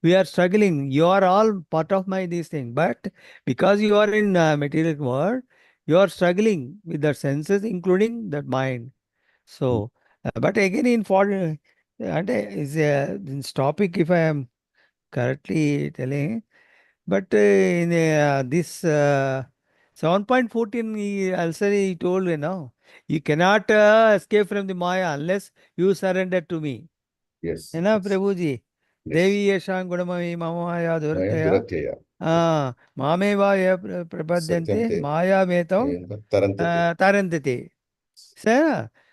Speaker 10: we are struggling. You are all part of my this thing, but because you are in material world, you are struggling with the senses, including that mind. So, but again, and is this topic, if I am correctly telling, but in this 7.14, he told, you cannot escape from the Maya unless you surrender to me.
Speaker 3: Yes.
Speaker 10: Prabhuji?
Speaker 3: Yes.
Speaker 10: Devi yesham gudamami mamaya durataya.
Speaker 3: Duratya.
Speaker 10: Mameva prapadyante maya metam tarandate.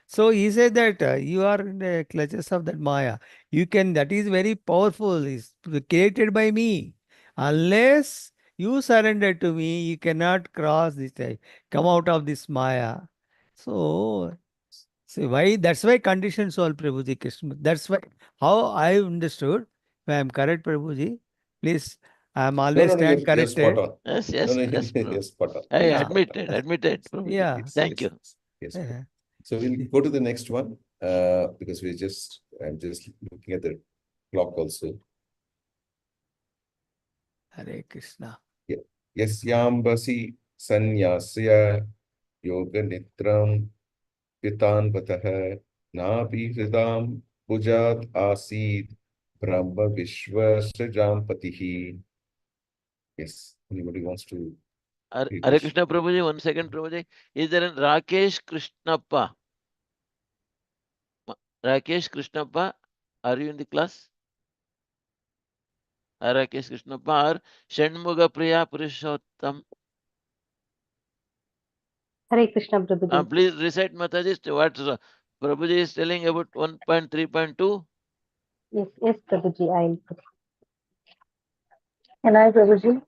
Speaker 10: So he said that you are in the clutches of that Maya. That is very powerful. It's created by me. Unless you surrender to me, you cannot cross this, come out of this Maya. So, why? That's why conditioned soul, Prabhuji Krishna. That's why, how I understood. If I am correct, Prabhuji, please, I am always stand
Speaker 3: you're spot
Speaker 10: corrected.
Speaker 3: on.
Speaker 7: Yes,
Speaker 3: You're spot on.
Speaker 7: I
Speaker 10: Yeah.
Speaker 7: admitted. Prabhuji.
Speaker 10: Yeah.
Speaker 7: Thank you.
Speaker 3: Yes. So we'll go to the next one because I'm just looking at the clock also.
Speaker 10: Hare Krishna.
Speaker 3: Yeah. Yasyambasi sanyasya yoga nitram pitan vatah nabi hridam pujat asid brahma vishwa jampatihi. Yes. Anybody wants to
Speaker 7: Hare
Speaker 3: read
Speaker 7: Hare
Speaker 3: this?
Speaker 7: Krishna Prabhuji, 1 second Prabhuji. Is there a Rakesh Krishnappa? Rakesh Krishnappa, are you in the class? Rakesh Krishnappa or Shanmuga Priya Purushottam?
Speaker 12: Hare Krishna, Prabhuji.
Speaker 7: Please recite Mataji what Prabhuji is telling about 1.3.2.
Speaker 12: Yes, Prabhuji, I'll put. Can I, Prabhuji?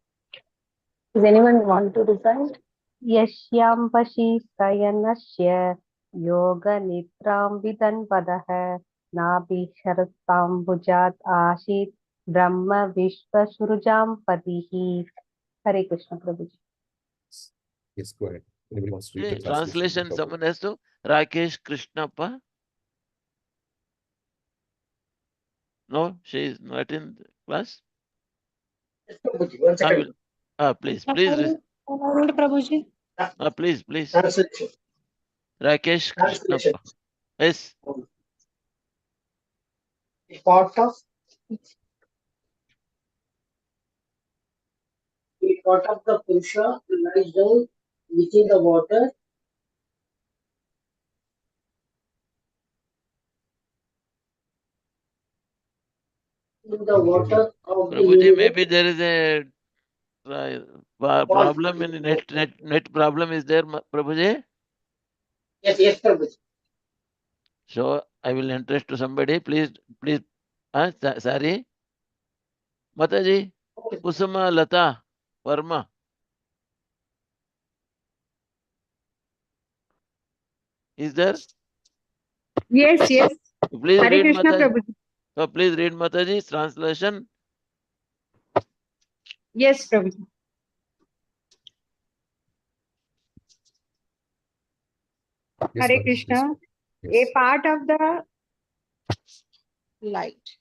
Speaker 12: Does anyone want to recite? Yashyam pashi sayanasya yoga nitram vidan padaha nabi sharatam bhujat ashit Brahma Vishvasrujam Patihi. Hare Krishna, Prabhuji.
Speaker 3: Yes, go ahead. Anybody wants to read the
Speaker 7: Translation,
Speaker 3: Prabhu?
Speaker 7: someone has to. Rakesh Krishnappa. No, she is not in the class. I will. Please.
Speaker 13: Prabhuji.
Speaker 7: Please. Rakesh Krishnappa. Yes.
Speaker 14: A part of the Purusha lies down within the water. In the water of the
Speaker 7: Prabhuji,
Speaker 14: universe.
Speaker 7: maybe there is a problem in net problem is there, Prabhuji?
Speaker 14: Yes, Prabhuji.
Speaker 7: So I will entrust to somebody. Please. Sorry. Mataji, Kusuma Lata Verma. Is there?
Speaker 13: Yes.
Speaker 7: Please
Speaker 13: Hare
Speaker 7: read
Speaker 13: Krishna,
Speaker 7: Mataji.
Speaker 13: Prabhuji.
Speaker 7: So please read Mataji's translation.
Speaker 13: Yes, Prabhuji.
Speaker 3: Yes,
Speaker 13: Hare
Speaker 3: Mataji,
Speaker 13: Krishna.
Speaker 3: yes.
Speaker 13: A part of the light.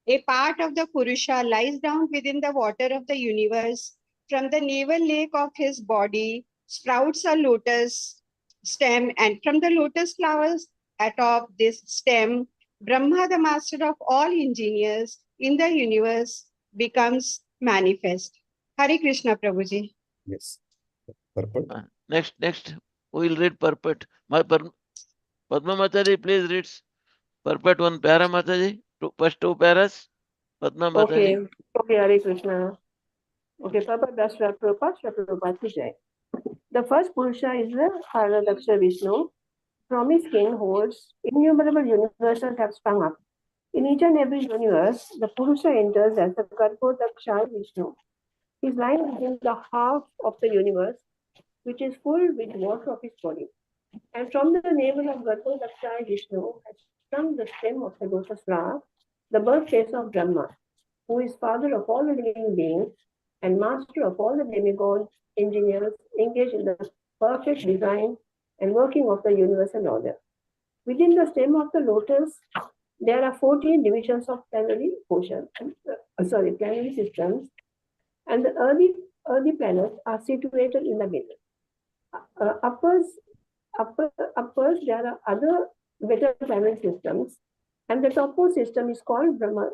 Speaker 13: A part of the Purusha lies down within the water of the universe. From the navel lake of his body sprouts a lotus stem, and from the lotus flowers atop this stem, Brahma, the master of all engineers in the universe, becomes manifest. Hare Krishna, Prabhuji.
Speaker 3: Yes. Purport.
Speaker 7: Next. Who will read purport? Padma Mataji, please read purport one para, Mataji. First two paras. Padma Mataji.
Speaker 11: Okay, Hare Krishna. Okay, Papa, that's Prabhupada ki jai. The first Purusha is the Haradaksha Vishnu. From his skin holes, innumerable universes have sprung up. In each and every universe, the Purusha enters as the Garbhodaksha Vishnu. He is lying within the half of the universe, which is full with water of his body. And from the navel of Garbhodaksha Vishnu has sprung the stem of the lotus flower, the birthplace of Brahma, who is father of all the living beings and master of all the demigods, engineers engaged in the perfect design and working of the universal order. Within the stem of the lotus, there are 14 divisions of planetary systems, and the early planets are situated in the middle. Uppers, there are other better planet systems, and the topmost system is called Brahma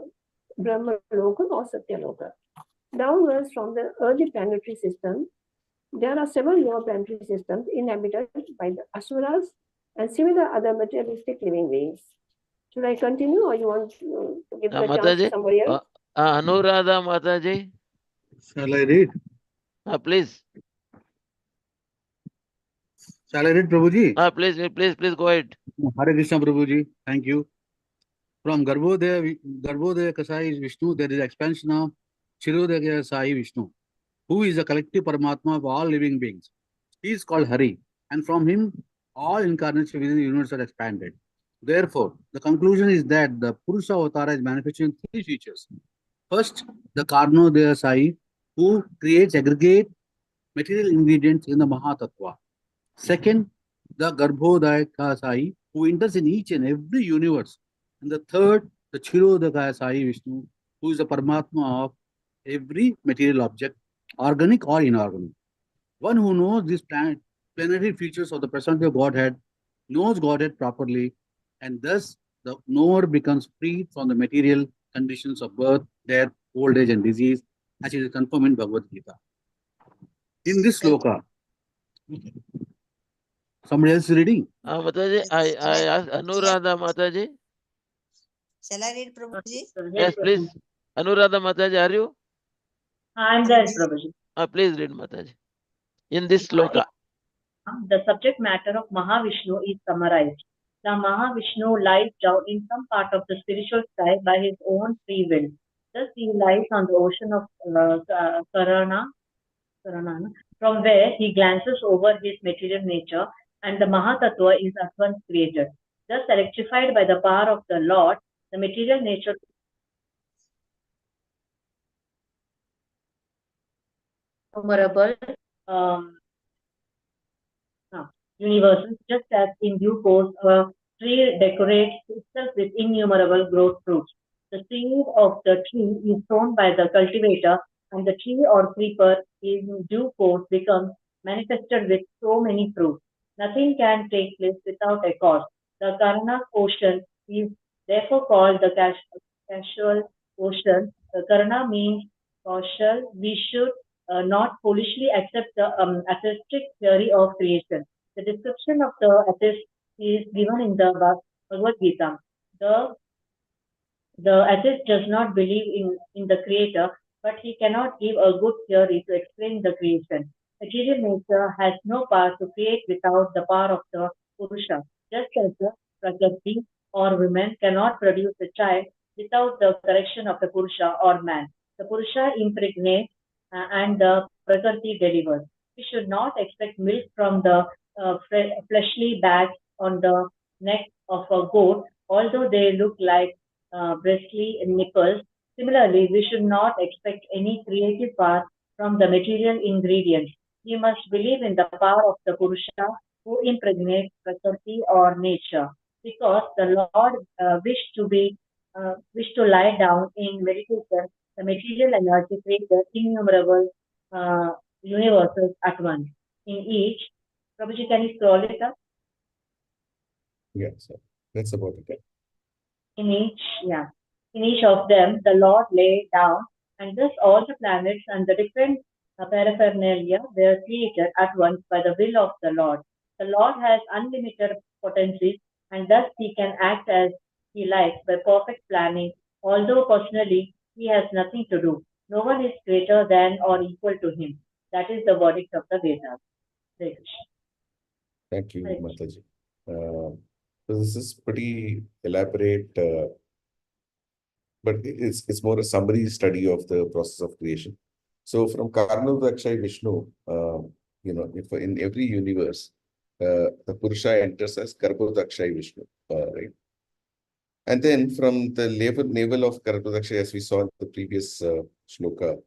Speaker 11: Loka or Satya Loka. Downwards from the early planetary system, there are several lower planetary systems inhabited by the Asuras and similar other materialistic living beings. Should I continue, or you want to give the chance to somebody else?
Speaker 7: Anuradha Mataji.
Speaker 15: Shall I read?
Speaker 7: Please.
Speaker 15: Shall I read, Prabhuji?
Speaker 7: Please go ahead.
Speaker 15: Hare Krishna, Prabhuji. Thank you. From Garbhodaya Kasai Vishnu, there is expansion of Chirodaya Sai Vishnu, who is the collective Paramatma of all living beings. He is called Hari, and from him, all incarnations within the universe are expanded. Therefore, the conclusion is that the Purusha Avatara is manifesting three features. First, the Karnodaya Sai, who creates aggregate material ingredients in the Mahatattva. Second, the Garbhodaya Sai, who enters in each and every universe. And the third, the Chirodaya Sai Vishnu, who is the Paramatma of every material object, organic or inorganic. One who knows these planetary features of the personality of Godhead knows Godhead properly, and thus the knower becomes freed from the material conditions of birth, death, old age, and disease, as it is confirmed in Bhagavad Gita. In this sloka, somebody else is reading?
Speaker 7: Mataji, I ask Anuradha Mataji.
Speaker 16: Shall I read, Prabhuji?
Speaker 7: Yes, please. Anuradha Mataji, are you?
Speaker 17: I'm there, Prabhuji.
Speaker 7: Please read, Mataji. In this sloka.
Speaker 17: The subject matter of Mahavishnu is summarized. The Mahavishnu lies down in some part of the spiritual sky by his own free will. Thus he lies on the ocean of Sarana, from where he glances over his material nature, and the Mahatattva is at once created. Thus electrified by the power of the Lord, the material nature innumerable um, universes, just as in due course a tree decorates itself with innumerable growth fruits. The seed of the tree is sown by the cultivator, and the tree or creeper in due course becomes manifested with so many fruits. Nothing can take place without a cause. The Karna ocean is therefore called the casual ocean. The Karna means causal. We should not foolishly accept the atheistic theory of creation. The description of the atheist is given in the Bhagavad Gita. The atheist does not believe in the creator, but he cannot give a good theory to explain the creation. Material nature has no power to create without the power of the Purusha. Just as the Prakriti or women cannot produce a child without the correction of the Purusha or man. The Purusha impregnates and the Prakriti delivers. We should not expect milk from the fleshly bags on the neck of a goat, although they look like bristly nipples. Similarly, we should not expect any creative power from the material ingredients. We must believe in the power of the Purusha who impregnates Prakriti or nature, because the Lord wished to lie down in meditation. The material energy created innumerable universes at once. In each, Prabhuji, can you scroll it up?
Speaker 3: Yeah, so that's about it.
Speaker 17: In each of them, the Lord lay down, and thus all the planets and the different paraphernalia were created at once by the will of the Lord. The Lord has unlimited potencies, and thus he can act as he likes by perfect planning, although personally he has nothing to do. No one is greater than or equal to him. That is the verdict of the Vedas.
Speaker 3: Thank you, Mataji. So this is pretty elaborate, but it's more a summary study of the process of creation. So from Karnavdakshay Vishnu, if in every universe, the Purusha enters as Garbhodakshay Vishnu, right? And then from the navel of Garbhodakshay, as we saw in the previous shloka,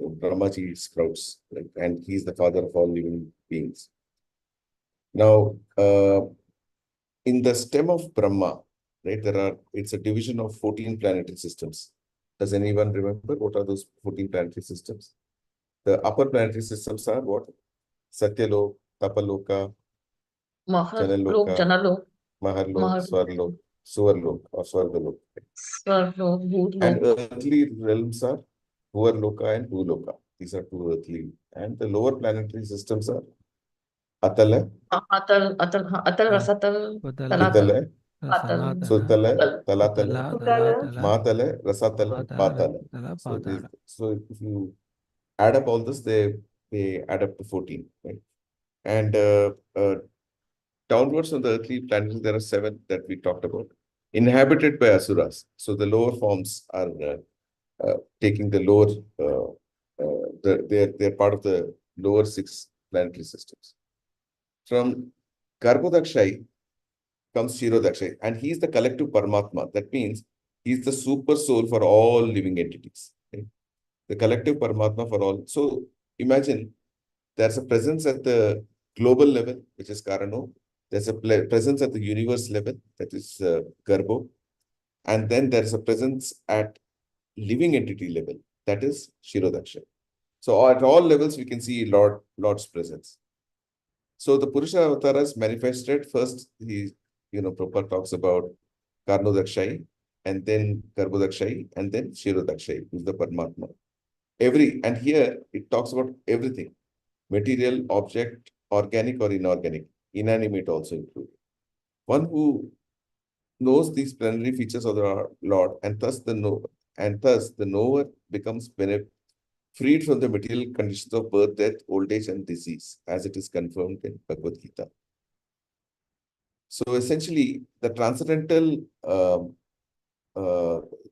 Speaker 3: Brahmaji sprouts, right? And he's the father of all living beings. Now, in the stem of Brahma, right, it's a division of 14 planetary systems. Does anyone remember what are those 14 planetary systems? The upper planetary systems are what? Satyalok, Tapaloka, Janaloka, Maharlok, Swarlok, Suvarlok or Swargalok. And earthly realms are Bhuvarloka and Bhuloka. These are two earthly. And the lower planetary systems are Atala,
Speaker 5: Atal, Rasatal,
Speaker 3: Pitala,
Speaker 5: Atal,
Speaker 3: Sutala, Talatala,
Speaker 13: Sutala,
Speaker 3: Matala, Rasatala, Patala. So if you add up all this, they add up to 14, right? And downwards on the earthly planets, there are 7 that we talked about, inhabited by asuras. So the lower forms are taking the lower, they're part of the lower 6 planetary systems. From Garbhodakshay comes Shirodakshay, and he's the collective Paramatma. That means he's the super soul for all living entities. Right? The collective Paramatma for all. So imagine there's a presence at the global level, which is Karano. There's a presence at the universe level, that is Garbho. And then there's a presence at living entity level, that is Shirodakshay. So at all levels, we can see Lord's presence. So the Purusha avatars manifested first. Prabhupada talks about Karnodakshay, and then Garbhodakshay, and then Shirodakshay, who's the Paramatma. And here it talks about everything: material, object, organic or inorganic, inanimate also included. One who knows these plenary features of the Lord, and thus the knower becomes freed from the material conditions of birth, death, old age, and disease, as it is confirmed in Bhagavad Gita. So essentially, the transcendental,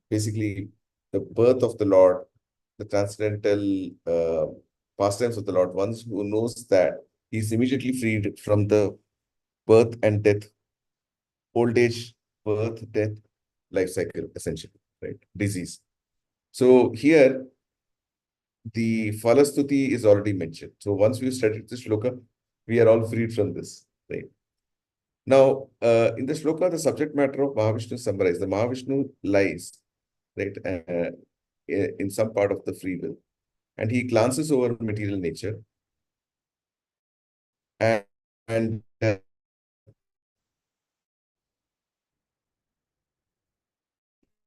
Speaker 3: basically the birth of the Lord, the transcendental pastimes of the Lord, one who knows that he is immediately freed from the birth and death, old age, birth, death, life cycle, essentially, right? Disease. So here, the Falastuti is already mentioned. So once we studied this shloka, we are all freed from this, right? Now, in the shloka, the subject matter of Mahavishnu is summarized. The Mahavishnu lies, right, in some part of the free will, and he glances over material nature, and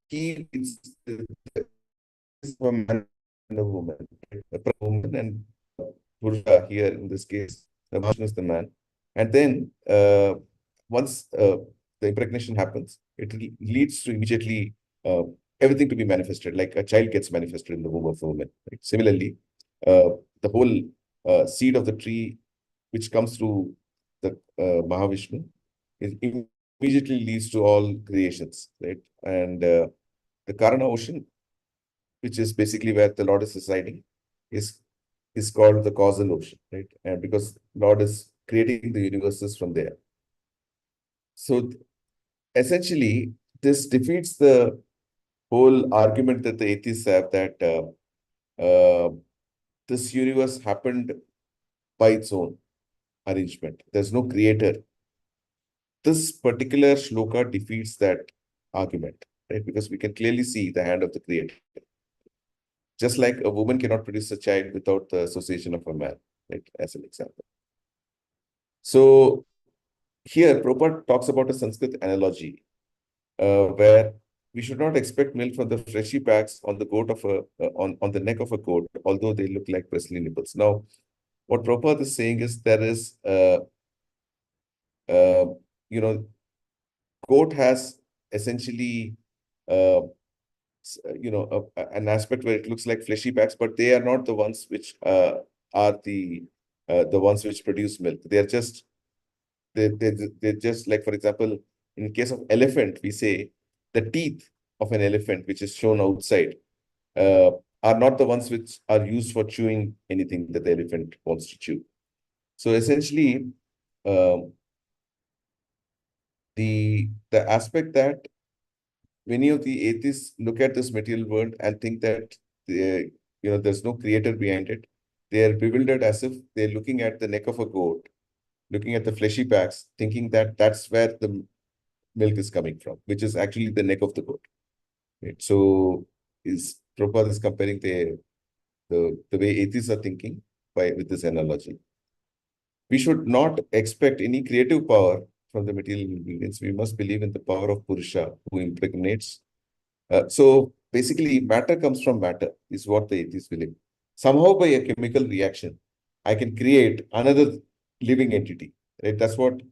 Speaker 3: he is a man and a woman, a woman and Purusha here in this case, the Mahavishnu is the man. And then once the impregnation happens, it leads to immediately everything to be manifested, like a child gets manifested in the womb of a woman. Right? Similarly, the whole seed of the tree which comes through the Mahavishnu immediately leads to all creations, right? And the Karana ocean, which is basically where the Lord is residing, is called the causal ocean, right? And because Lord is creating the universes from there. So essentially, this defeats the whole argument that the atheists have that this universe happened by its own arrangement. There's no creator. This particular shloka defeats that argument, right? Because we can clearly see the hand of the creator. Just like a woman cannot produce a child without the association of a man, right? As an example. So here, Prabhupada talks about a Sanskrit analogy where we should not expect milk from the fleshy packs on the goat of on the neck of a goat, although they look like bristly nipples. Now, what Prabhupada is saying is there is, goat has essentially, an aspect where it looks like fleshy packs, but they are not the ones which are the ones which produce milk. They're just they're just like, for example, in case of elephant, we say the teeth of an elephant, which is shown outside, are not the ones which are used for chewing anything that the elephant wants to chew. So essentially, the aspect that many of the atheists look at this material world and think that there's no creator behind it. They are bewildered as if they're looking at the neck of a goat, looking at the fleshy packs, thinking that that's where the milk is coming from, which is actually the neck of the goat. Right? So Prabhupada is comparing the way atheists are thinking with this analogy. We should not expect any creative power from the material ingredients. We must believe in the power of Purusha who impregnates. So basically, matter comes from matter, is what the atheists believe. Somehow by a chemical reaction, I can create another living entity. Right? That's what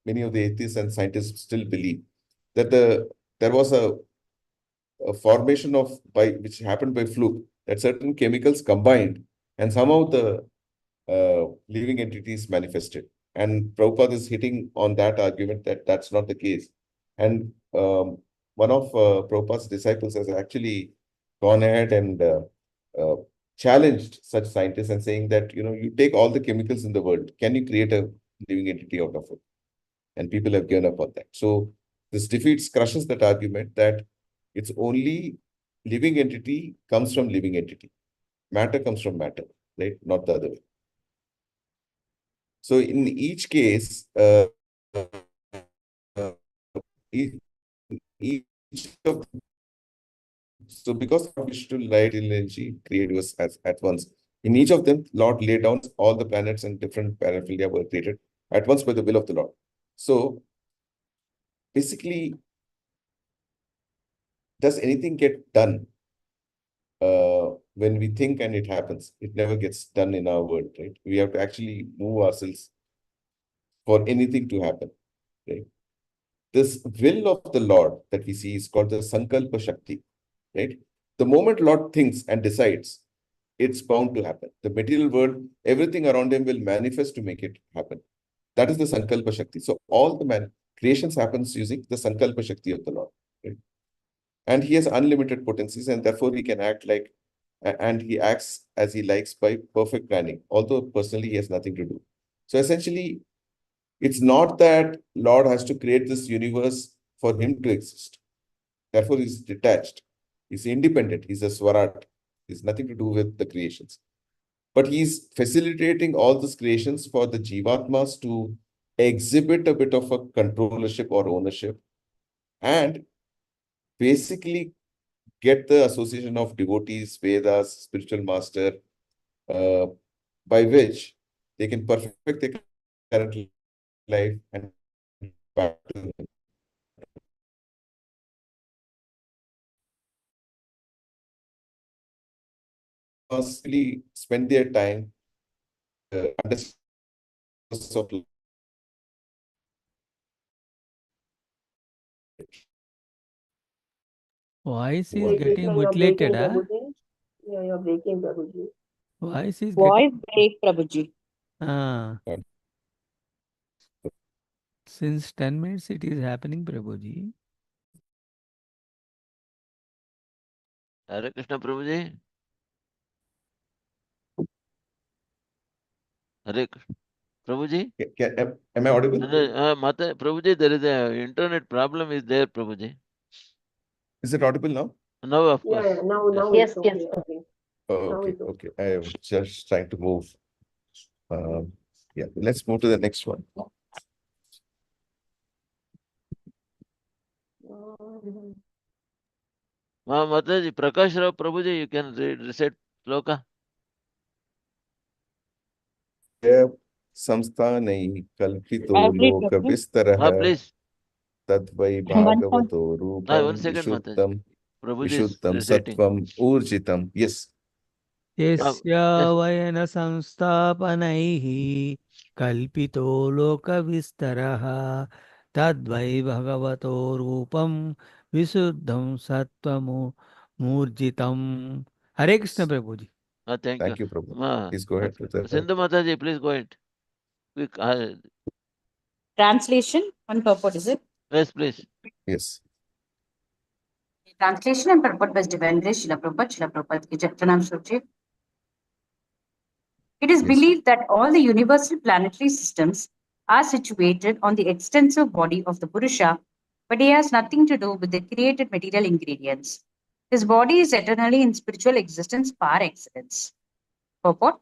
Speaker 3: many of the atheists and scientists still believe. That there was a formation which happened by fluke, that certain chemicals combined and somehow the living entities manifested. And Prabhupada is hitting on that argument that that's not the case. And one of Prabhupada's disciples has actually gone ahead and challenged such scientists and saying that, you take all the chemicals in the world, can you create a living entity out of it? And people have given up on that. So this crushes that argument that it's only living entity comes from living entity. Matter comes from matter, right? Not the other way. So in each case, so because of Vishnu light energy created us at once. In each of them, Lord laid down all the planets and different paraphernalia were created at once by the will of the Lord. So basically, does anything get done when we think and it happens? It never gets done in our world, right? We have to actually move ourselves for anything to happen, right? This will of the Lord that we see is called the Sankalpa Shakti, right? The moment Lord thinks and decides, it's bound to happen. The material world, everything around him will manifest to make it happen. That is the Sankalpa Shakti. So all the creations happens using the Sankalpa Shakti of the Lord, right? And he has unlimited potencies, and therefore he can act like, and he acts as he likes by perfect planning, although personally he has nothing to do. So essentially, it's not that Lord has to create this universe for him to exist. Therefore, he's detached. He's independent. He's a Swarat. It's nothing to do with the creations. But he's facilitating all these creations for the Jivatmas to exhibit a bit of a controllership or ownership, and basically get the association of devotees, Vedas, spiritual master, by which they can perfect their current life and back to him. Mostly spend their time understanding of life.
Speaker 10: Voice is
Speaker 3: What-
Speaker 10: getting
Speaker 11: Krishna, you're
Speaker 10: mutilated,
Speaker 11: breaking,
Speaker 10: huh?
Speaker 11: Prabhuji. Yeah, you're breaking, Prabhuji.
Speaker 10: Voice is
Speaker 1: Voice
Speaker 10: getting.
Speaker 1: break, Prabhuji.
Speaker 10: Since 10 minutes it is happening, Prabhuji.
Speaker 7: Hare Krishna Prabhuji. Hare Krishna. Prabhuji?
Speaker 3: Am I audible?
Speaker 7: Mata, Prabhuji, there is a internet problem is there, Prabhuji.
Speaker 3: Is it audible now?
Speaker 7: Now, of
Speaker 11: Yeah,
Speaker 7: course.
Speaker 11: yeah, now
Speaker 12: Yes,
Speaker 11: it's
Speaker 12: yes.
Speaker 11: okay. Okay.
Speaker 3: Oh,
Speaker 11: Now
Speaker 3: okay,
Speaker 11: it's okay.
Speaker 3: okay. I am just trying to move. Yeah, let's move to the next one.
Speaker 7: Mataji, Prakash Rao Prabhuji, you can recite sloka.
Speaker 3: संस्थानैः कल्पितो
Speaker 1: I'll read, Prabhuji.
Speaker 3: लोकविस्तरः
Speaker 7: Please.
Speaker 3: तद्वै
Speaker 1: One
Speaker 3: भागवतो रूपं
Speaker 7: 1 second, Mataji.
Speaker 3: विशुद्धं
Speaker 7: Prabhuji is
Speaker 3: विशुद्धं
Speaker 7: reciting.
Speaker 3: सत्वं ऊर्जितं. Yes.
Speaker 10: यस्य
Speaker 7: Yes.
Speaker 10: वयन संस्थापनैः कल्पितो लोकविस्तरः तद्वै भगवतो रूपं विशुद्धं सत्त्वमूर्जितं. Hare Krishna, Prabhuji.
Speaker 7: Thank you.
Speaker 3: Prabhu. Please go ahead with the
Speaker 7: Sindhu Mataji, please go ahead. Quick.
Speaker 1: Translation and purport, is it?
Speaker 7: Yes, please.
Speaker 3: Yes.
Speaker 1: Translation and purport by Divine Grace, Srila Prabhupada ki Jai. Pranam, Shruti. It is believed that all the universal planetary systems are situated on the extensive body of the Purusha, but he has nothing to do with the created material ingredients. His body is eternally in spiritual existence par excellence. Purport.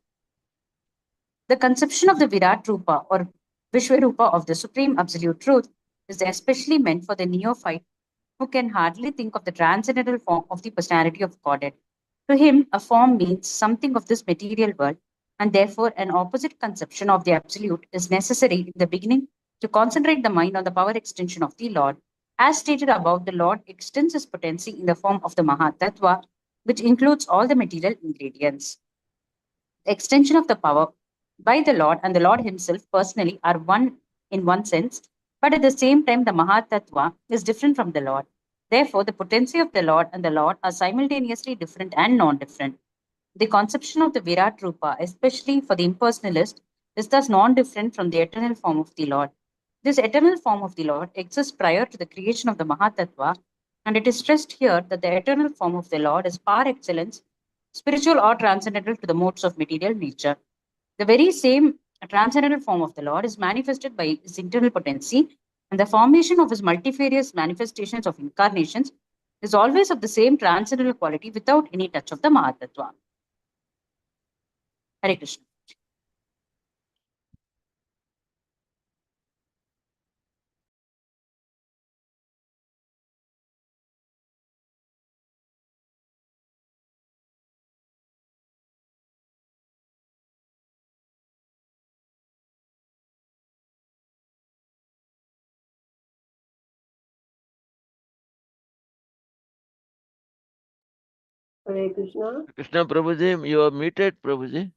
Speaker 1: The conception of the Virat Rupa or Vishwarupa of the Supreme Absolute Truth is especially meant for the neophyte who can hardly think of the transcendental form of the personality of Godhead. To him, a form means something of this material world, and therefore an opposite conception of the Absolute is necessary in the beginning to concentrate the mind on the power extension of the Lord. As stated above, the Lord extends his potency in the form of the Mahatattva, which includes all the material ingredients. The extension of the power by the Lord and the Lord himself personally are one in one sense, but at the same time, the Mahatattva is different from the Lord. Therefore, the potency of the Lord and the Lord are simultaneously different and non-different. The conception of the Virat Rupa, especially for the impersonalist, is thus non-different from the eternal form of the Lord. This eternal form of the Lord exists prior to the creation of the Mahatattva, and it is stressed here that the eternal form of the Lord is par excellence spiritual or transcendental to the modes of material nature. The very same transcendental form of the Lord is manifested by his internal potency, and the formation of his multifarious manifestations of incarnations is always of the same transcendental quality without any touch of the Mahatattva. Hare Krishna.
Speaker 11: Hare Krishna.
Speaker 7: Krishna Prabhuji, you are muted, Prabhuji.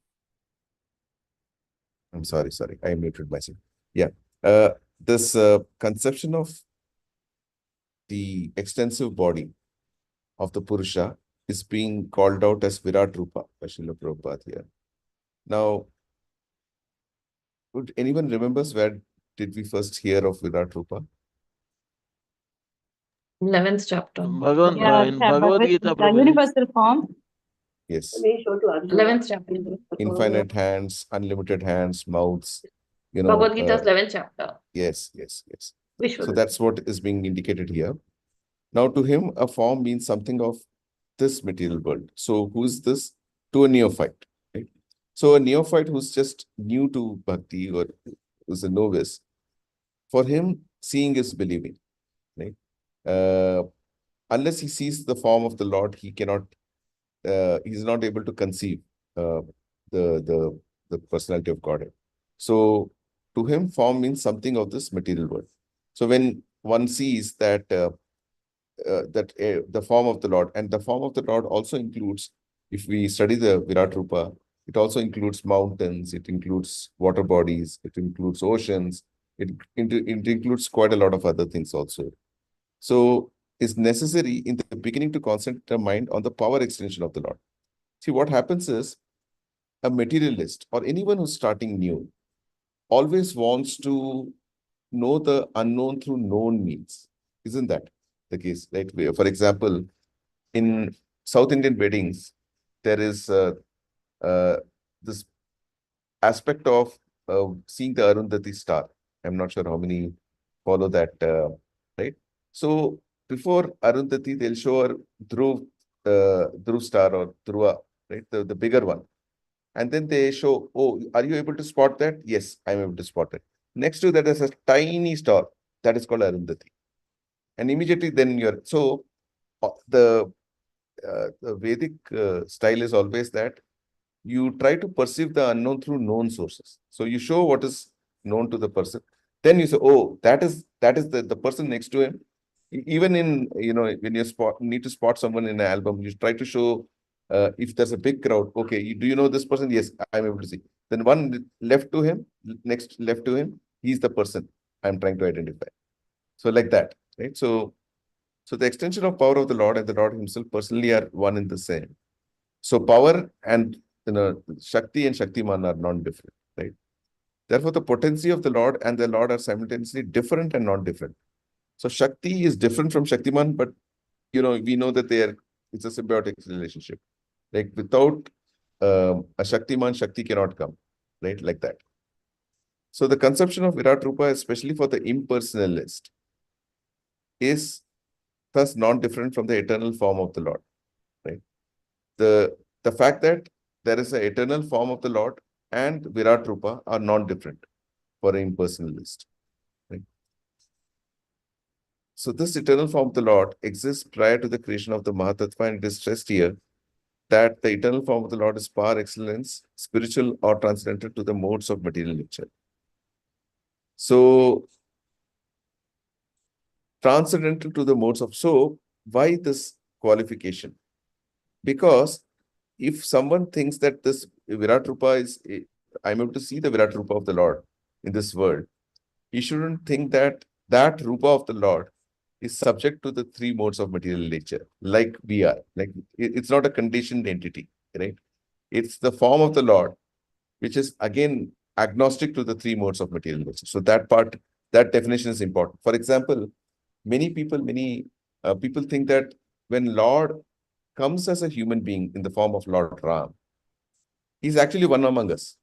Speaker 3: I'm sorry. I muted myself. Yeah. This conception of the extensive body of the Purusha is being called out as Virat Rupa by Srila Prabhupada here. Now, would anyone remembers where did we first hear of Virat Rupa?
Speaker 5: 11th chapter.
Speaker 7: In
Speaker 1: Bhagavad
Speaker 7: Gita, Prabhuji.
Speaker 1: universal form.
Speaker 3: Yes.
Speaker 11: May show to Arjuna.
Speaker 5: 11th chapter.
Speaker 3: Infinite hands, unlimited hands, mouths,
Speaker 5: Bhagavad Gita's 11th chapter.
Speaker 3: Yes. So
Speaker 5: Vishwarupa.
Speaker 3: that's what is being indicated here. Now, to him, a form means something of this material world. So who is this? To a neophyte, right? So a neophyte who's just new to bhakti or who's a novice, for him, seeing is believing, right? Unless he sees the form of the Lord, he cannot, he's not able to conceive the personality of Godhead. So to him, form means something of this material world. So when one sees that the form of the Lord, and the form of the Lord also includes, if we study the Virat Rupa, it also includes mountains, it includes water bodies, it includes oceans, it includes quite a lot of other things also. So it's necessary in the beginning to concentrate the mind on the power extension of the Lord. See, what happens is a materialist or anyone who's starting new always wants to know the unknown through known means. Isn't that the case? Right? For example, in South Indian weddings, there is this aspect of seeing the Arundhati star. I'm not sure how many follow that, right? So before Arundhati, they'll show her Dhruv star or Dhruva, right? The bigger one. And then they show, oh, are you able to spot that? Yes, I'm able to spot it. Next to that is a tiny star that is called Arundhati. And immediately then so the Vedic style is always that you try to perceive the unknown through known sources. So you show what is known to the person. Then you say, oh, that is the person next to him. Even in, when you need to spot someone in an album, you try to show if there's a big crowd, okay, do you know this person? Yes, I'm able to see. Then one left to him, next left to him, he's the person I'm trying to identify. So like that, right? So the extension of power of the Lord and the Lord himself personally are one and the same. So power and Shakti and Shaktiman are non-different, right? Therefore, the potency of the Lord and the Lord are simultaneously different and non-different. So Shakti is different from Shaktiman, but we know that it's a symbiotic relationship. Like without a Shaktiman, Shakti cannot come, right? Like that. So the conception of Virat Rupa, especially for the impersonalist, is thus non-different from the eternal form of the Lord, right? The fact that there is an eternal form of the Lord and Virat Rupa are non-different for an impersonalist, right? So this eternal form of the Lord exists prior to the creation of the Mahatattva, and it is stressed here that the eternal form of the Lord is par excellence, spiritual or transcendental to the modes of material nature. So transcendental to the modes of, so why this qualification? Because if someone thinks that this Virat Rupa is, I'm able to see the Virat Rupa of the Lord in this world, he shouldn't think that that Rupa of the Lord is subject to the three modes of material nature, like we are. Like it's not a conditioned entity, right? It's the form of the Lord, which is again agnostic to the three modes of material nature. So that definition is important. For example, many people think that when Lord comes as a human being in the form of Lord Ram, he's actually one among us.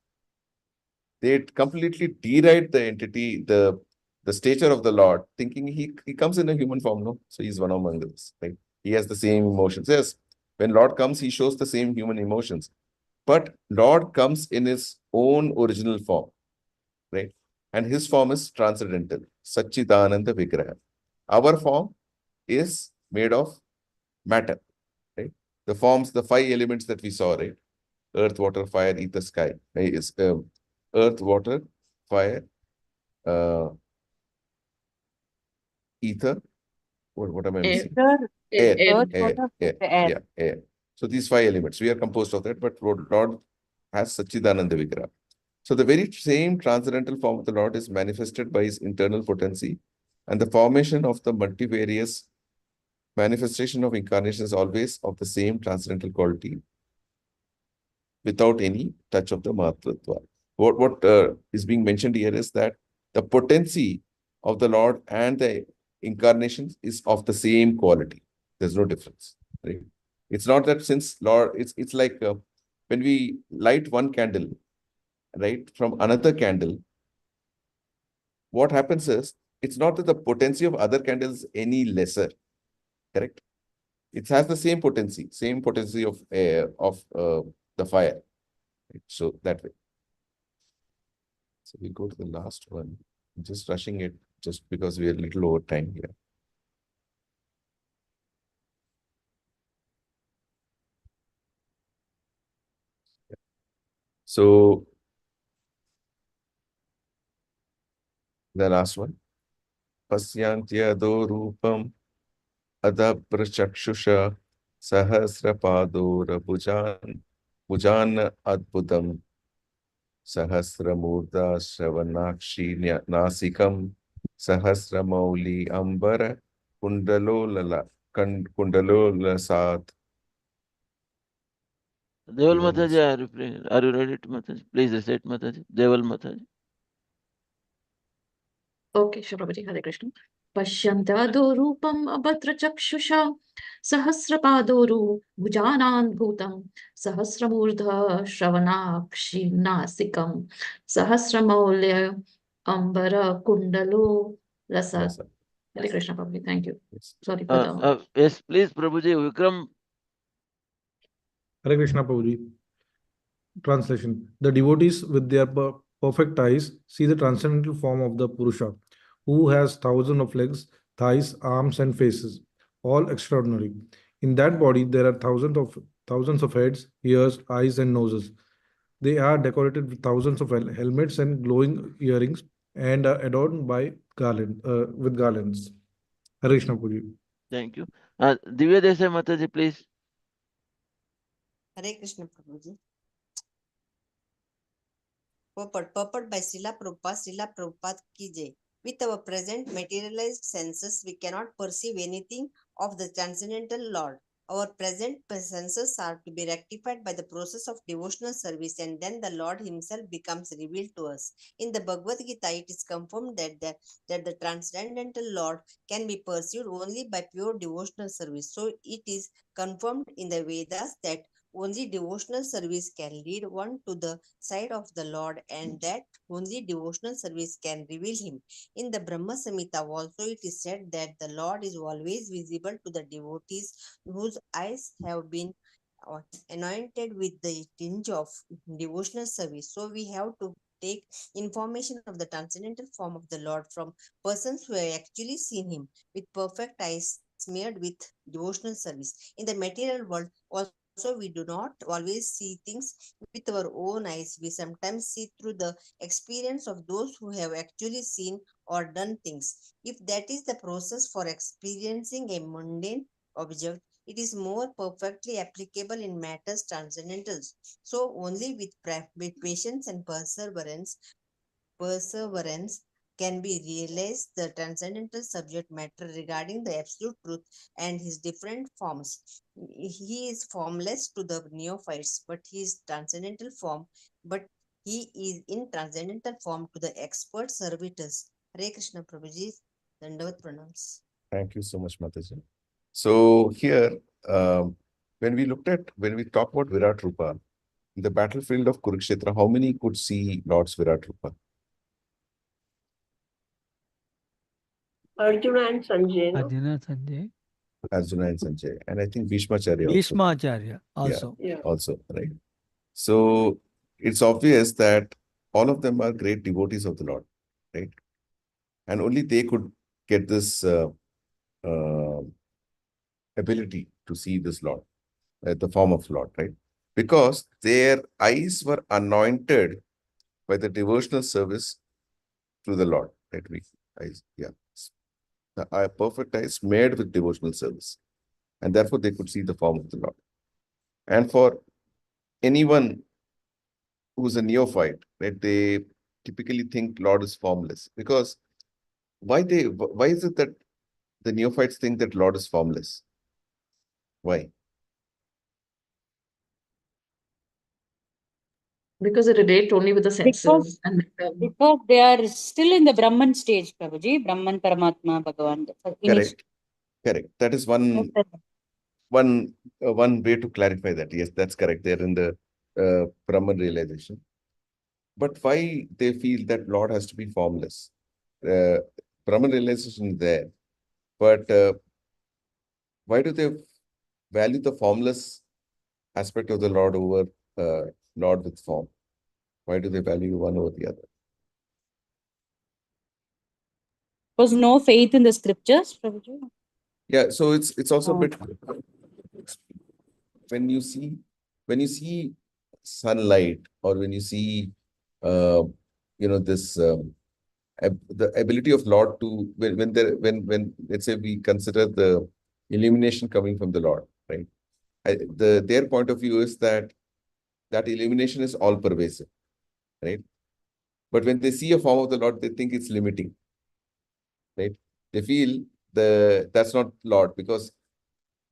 Speaker 3: They completely deride the entity, the stature of the Lord, thinking he comes in a human form, no? So he's one among us, right? He has the same emotions. Yes, when Lord comes, he shows the same human emotions. But Lord comes in his own original form, right? And his form is transcendental, Satchidananda Vigraha. Our form is made of matter, right? The forms, the five elements that we saw, right? Earth, water, fire, ether, sky. Is earth, water, fire, ether. What am I missing? Air. Air. So these five elements, we are composed of that, but Lord has Satchidananda Vigraha. So the very same transcendental form of the Lord is manifested by his internal potency, and the formation of the multivarious manifestation of incarnation is always of the same transcendental quality without any touch of the Mahatattva. What is being mentioned here is that the potency of the Lord and the incarnation is of the same quality. There's no difference, right? It's not that since Lord, it's like when we light one candle, right, from another candle, what happens is, it's not that the potency of other candles is any lesser, correct? it has the same potency of air, of the fire. Right? So that way. So we go to the last one. I'm just rushing it just because we are a little over time here. So the last one. Pasyantyado rupam adaprachakshusha sahasrapadora bhujan adbhutam sahasramurda shravanakshi nasikam sahasramauli ambara kundalolasat.
Speaker 7: Deval Mataji, are you ready to Mataji? Please recite Mataji. Deval Mataji.
Speaker 5: Okay, sure, Prabhuji. Hare Krishna. Pashyantado rupam abhadra chakshusha sahasrapadoru bhujanan bhutam sahasramurdha shravanakshi nasikam sahasramaulya ambara kundalo lasat. Hare Krishna, Prabhuji. Thank you. Sorry for the...
Speaker 7: Yes, please, Prabhuji. Vikram.
Speaker 18: Hare Krishna, Prabhuji. Translation. The devotees with their perfect eyes see the transcendental form of the Purusha, who has thousands of legs, thighs, arms, and faces, all extraordinary. In that body, there are thousands of heads, ears, eyes, and noses. They are decorated with thousands of helmets and glowing earrings, and are adorned by with garlands. Hare Krishna, Prabhuji.
Speaker 7: Thank you. Divya Desai Mataji, please.
Speaker 16: Hare Krishna, Prabhuji. Purport by Srila Prabhupada ki jai. With our present materialized senses, we cannot perceive anything of the transcendental Lord. Our present senses are to be rectified by the process of devotional service, and then the Lord himself becomes revealed to us. In the Bhagavad Gita, it is confirmed that the transcendental Lord can be perceived only by pure devotional service. So it is confirmed in the Vedas that only devotional service can lead one to the side of the Lord, and that only devotional service can reveal him. In the Brahma Samhita also it is said that the Lord is always visible to the devotees whose eyes have been anointed with the tinge of devotional service. So we have to take information of the transcendental form of the Lord from persons who have actually seen him with perfect eyes smeared with devotional service. In the material world also, we do not always see things with our own eyes. We sometimes see through the experience of those who have actually seen or done things. If that is the process for experiencing a mundane object, it is more perfectly applicable in matters transcendentals. So only with patience and perseverance can be realized the transcendental subject matter regarding the absolute truth and his different forms. He is formless to the neophytes, but he is transcendental form, but he is in transcendental form to the expert servitors. Hare Krishna Prabhuji, Dandavat Pranams.
Speaker 3: Thank you so much, Mataji. So here, when we talk about Virat Rupa, in the battlefield of Kurukshetra, how many could see Lord's Virat Rupa?
Speaker 11: Arjuna and Sanjay.
Speaker 3: Arjuna and Sanjay. And I think Bhishmacharya also.
Speaker 10: Bhishmacharya also.
Speaker 3: Yeah, also, right? So it's obvious that all of them are great devotees of the Lord, right? And only they could get this ability to see this Lord, the form of Lord, right? Because their eyes were anointed by the devotional service to the Lord, right? The perfect eyes made with devotional service, and therefore they could see the form of the Lord. And for anyone who's a neophyte, right, they typically think Lord is formless, because why is it that the neophytes think that Lord is formless? Why?
Speaker 5: Because they relate only with the senses.
Speaker 1: Because they are still in the Brahman stage, Prabhuji. Brahman, Paramatma, Bhagavan.
Speaker 3: Correct. That is one way to clarify that. Yes, that's correct. They're in the Brahman realization. But why they feel that Lord has to be formless? Brahman realization is there. But why do they value the formless aspect of the Lord over Lord with form? Why do they value one over the other?
Speaker 1: Was no faith in the scriptures, Prabhuji?
Speaker 3: Yeah, so it's also a bit when you see sunlight, or when you see this the ability of Lord to when let's say we consider the illumination coming from the Lord, right? Their point of view is that illumination is all pervasive, right? But when they see a form of the Lord, they think it's limiting, right? They feel that's not Lord, because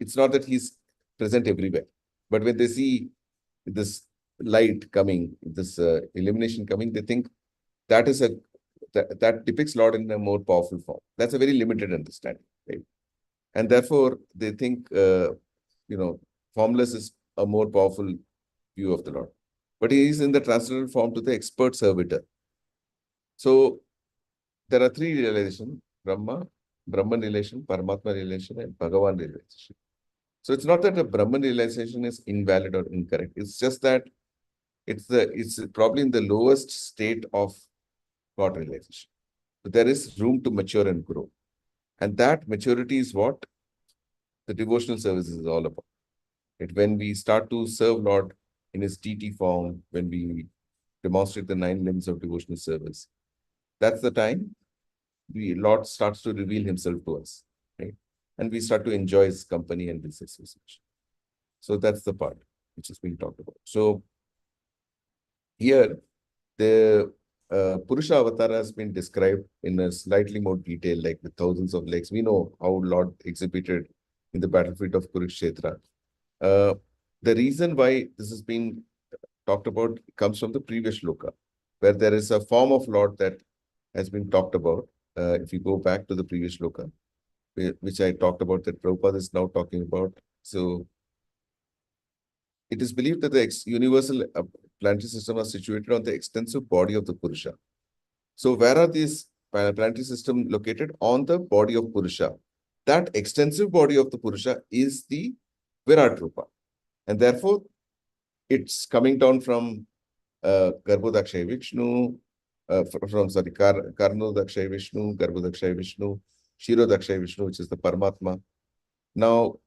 Speaker 3: it's not that he's present everywhere. But when they see this light coming, this illumination coming, they think that depicts Lord in a more powerful form. That's a very limited understanding, right? And therefore, they think, formless is a more powerful view of the Lord. But he is in the transcendental form to the expert servitor. So there are three realizations: Brahman relation, Paramatma relation, and Bhagavan realization. So it's not that the Brahman realization is invalid or incorrect. It's just that it's probably in the lowest state of God realization. But there is room to mature and grow. And that maturity is what the devotional service is all about. When we start to serve Lord in his deity form, when we demonstrate the 9 limbs of devotional service, that's the time the Lord starts to reveal himself to us, right? And we start to enjoy his company and his association. So that's the part which is being talked about. So here, the Purusha avatar has been described in a slightly more detail, like with thousands of legs. We know how Lord exhibited in the battlefield of Kurukshetra. The reason why this has been talked about comes from the previous shloka, where there is a form of Lord that has been talked about. If you go back to the previous shloka, which I talked about, that Prabhupada is now talking about. So it is believed that the universal planetary system are situated on the extensive body of the Purusha. So where are these planetary system located? On the body of Purusha. That extensive body of the Purusha is the Virat Rupa. And therefore, it's coming down from Garbhodakshay Vishnu, Karnodakshay Vishnu, Garbhodakshay Vishnu, Shirodakshay Vishnu, which is the Paramatma. Now,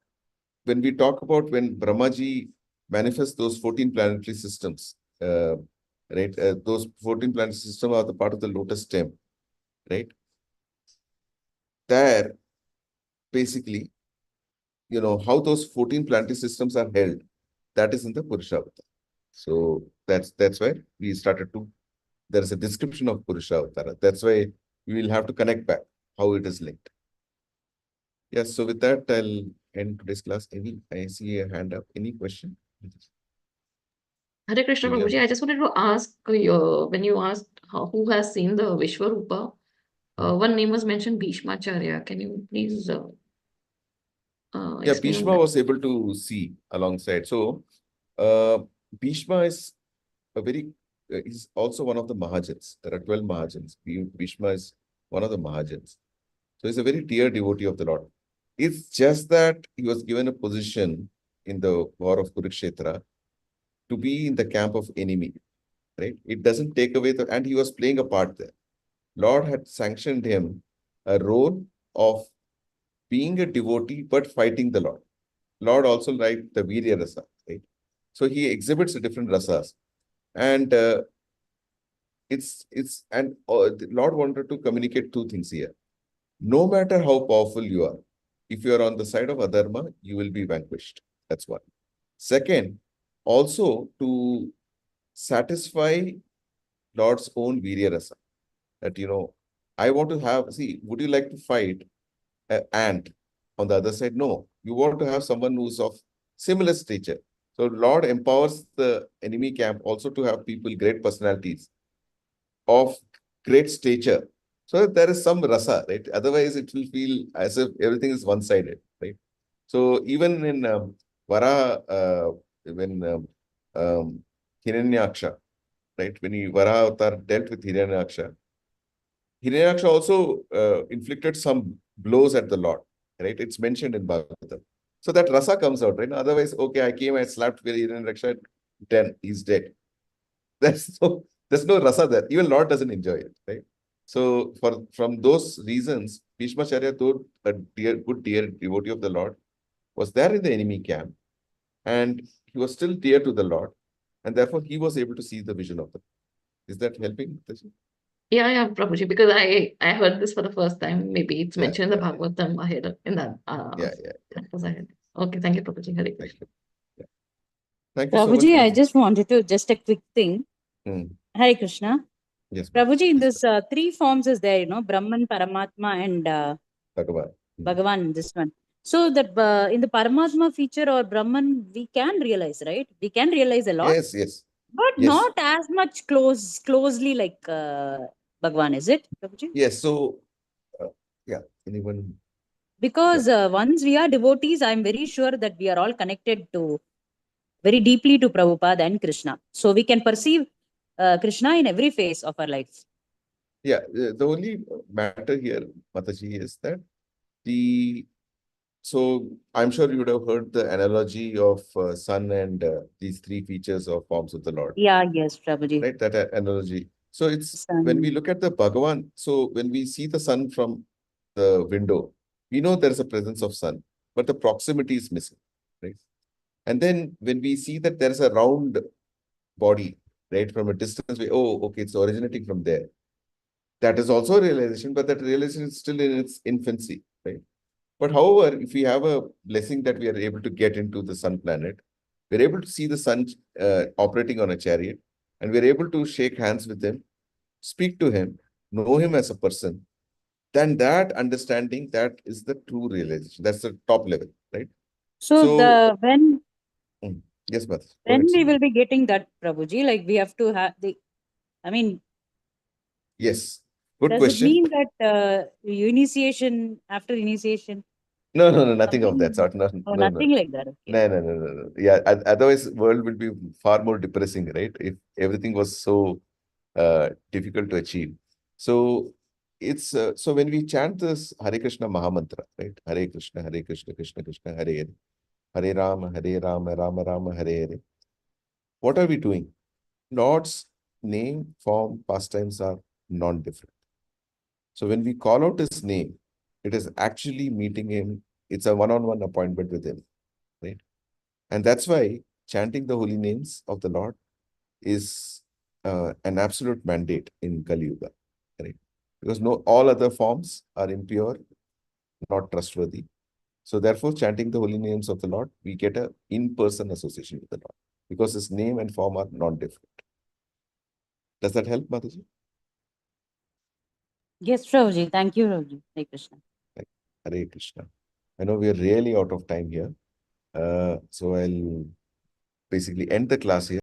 Speaker 3: when we talk about when Brahmaji manifests those 14 planetary systems, right? Those 14 planetary systems are the part of the lotus stem, right? There, basically, how those 14 planetary systems are held, that is in the Purusha Avatar. So that's why we started to, there is a description of Purusha Avatar. That's why we will have to connect back how it is linked. Yes, so with that, I'll end today's class. I see a hand up. Any question?
Speaker 5: Hare Krishna, Prabhuji, I just wanted to ask when you asked who has seen the Vishwarupa, one name was mentioned, Bhishmacharya. Can you please
Speaker 3: Yeah,
Speaker 5: explain
Speaker 3: Bhishma
Speaker 5: that?
Speaker 3: was able to see alongside. So, Bhishma is he's also one of the Mahajans. There are 12 Mahajans. Bhishma is one of the Mahajans. So he's a very dear devotee of the Lord. It's just that he was given a position in the war of Kurukshetra to be in the camp of enemy, right? It doesn't take away and he was playing a part there. Lord had sanctioned him a role of being a devotee, but fighting the Lord. Lord also liked the Virya Rasa, right? So he exhibits the different rasas. And the Lord wanted to communicate 2 things here. No matter how powerful you are, if you are on the side of adharma, you will be vanquished. That's one. Second, also to satisfy Lord's own Virya Rasa. That, I want to have, would you like to fight an ant on the other side? No. You want to have someone who's of similar stature. So Lord empowers the enemy camp also to have people, great personalities of great stature. So there is some rasa, right? Otherwise, it will feel as if everything is one-sided, right? So even in when Hiranyaksha, right? When Varaha Avatar dealt with Hiranyaksha also inflicted some blows at the Lord, right? It's mentioned in Bhagavatam. So that rasa comes out, right? Otherwise, okay, I came, I slapped Hiranyaksha, then he's dead. There's no rasa there. Even Lord doesn't enjoy it, right? So from those reasons, Bhishmacharya, though a good dear devotee of the Lord, was there in the enemy camp, and he was still dear to the Lord, and therefore he was able to see the vision of the. Is that helping?
Speaker 5: Yeah, Prabhuji, because I heard this for the first time. Maybe it's
Speaker 3: Yeah,
Speaker 5: mentioned in the Bhagavatam ahead in that.
Speaker 3: Yeah.
Speaker 5: Because I had. Okay, thank you, Prabhuji. Hare Krishna.
Speaker 3: Thank you so much.
Speaker 1: Prabhuji, I just wanted to just a quick thing. Hare Krishna.
Speaker 3: Yes,
Speaker 1: Prabhuji, in this three forms is there, Brahman, Paramatma, and
Speaker 3: Bhagavan.
Speaker 1: Bhagavan, this one. So that in the Paramatma feature or Brahman, we can realize, right? We can realize a lot.
Speaker 3: Yes.
Speaker 1: But not as much closely like Bhagavan, is it, Prabhuji?
Speaker 3: Yes. So, anyone?
Speaker 1: Because once we are devotees, I'm very sure that we are all connected to very deeply to Prabhupada and Krishna. So we can perceive Krishna in every phase of our life.
Speaker 3: Yeah, the only matter here, Mataji, is that so I'm sure you would have heard the analogy of sun and these three features or forms of the Lord.
Speaker 1: Yeah, yes, Prabhuji.
Speaker 3: Right, that analogy. So it's when we look at the Bhagavan, so when we see the sun from the window, we know there is a presence of sun, but the proximity is missing, right? And then when we see that there is a round body, right, from a distance, okay, it's originating from there. That is also a realization, but that realization is still in its infancy, right? But however, if we have a blessing that we are able to get into the sun planet, we're able to see the sun operating on a chariot, and we're able to shake hands with him, speak to him, know him as a person, then that understanding, that is the true realization. That's the top level, right?
Speaker 1: So when
Speaker 3: yes, but
Speaker 1: when we will be getting that, Prabhuji, like we have to have
Speaker 3: yes, good
Speaker 1: does
Speaker 3: question.
Speaker 1: It mean that initiation, after initiation?
Speaker 3: No, nothing of that sort.
Speaker 1: Nothing like that. Okay.
Speaker 3: No. Yeah, otherwise world will be far more depressing, right? If everything was so difficult to achieve. So it's so when we chant this Hare Krishna Mahamantra, right? Hare Krishna, Krishna Krishna, Hare Hare, Hare Rama, Rama Rama, Hare Hare. What are we doing? Lord's name, form, pastimes are non-different. So when we call out his name, it is actually meeting him. It's a one-on-one appointment with him, right? And that's why chanting the holy names of the Lord is an absolute mandate in Kali Yuga, right? Because all other forms are impure, not trustworthy. So therefore, chanting the holy names of the Lord, we get an in-person association with the Lord, because his name and form are non-different. Does that help, Mataji?
Speaker 1: Yes, Prabhuji. Thank you, Prabhuji. Hare Krishna.
Speaker 3: Hare Krishna. I know we are really out of time here. So I'll basically end the class here.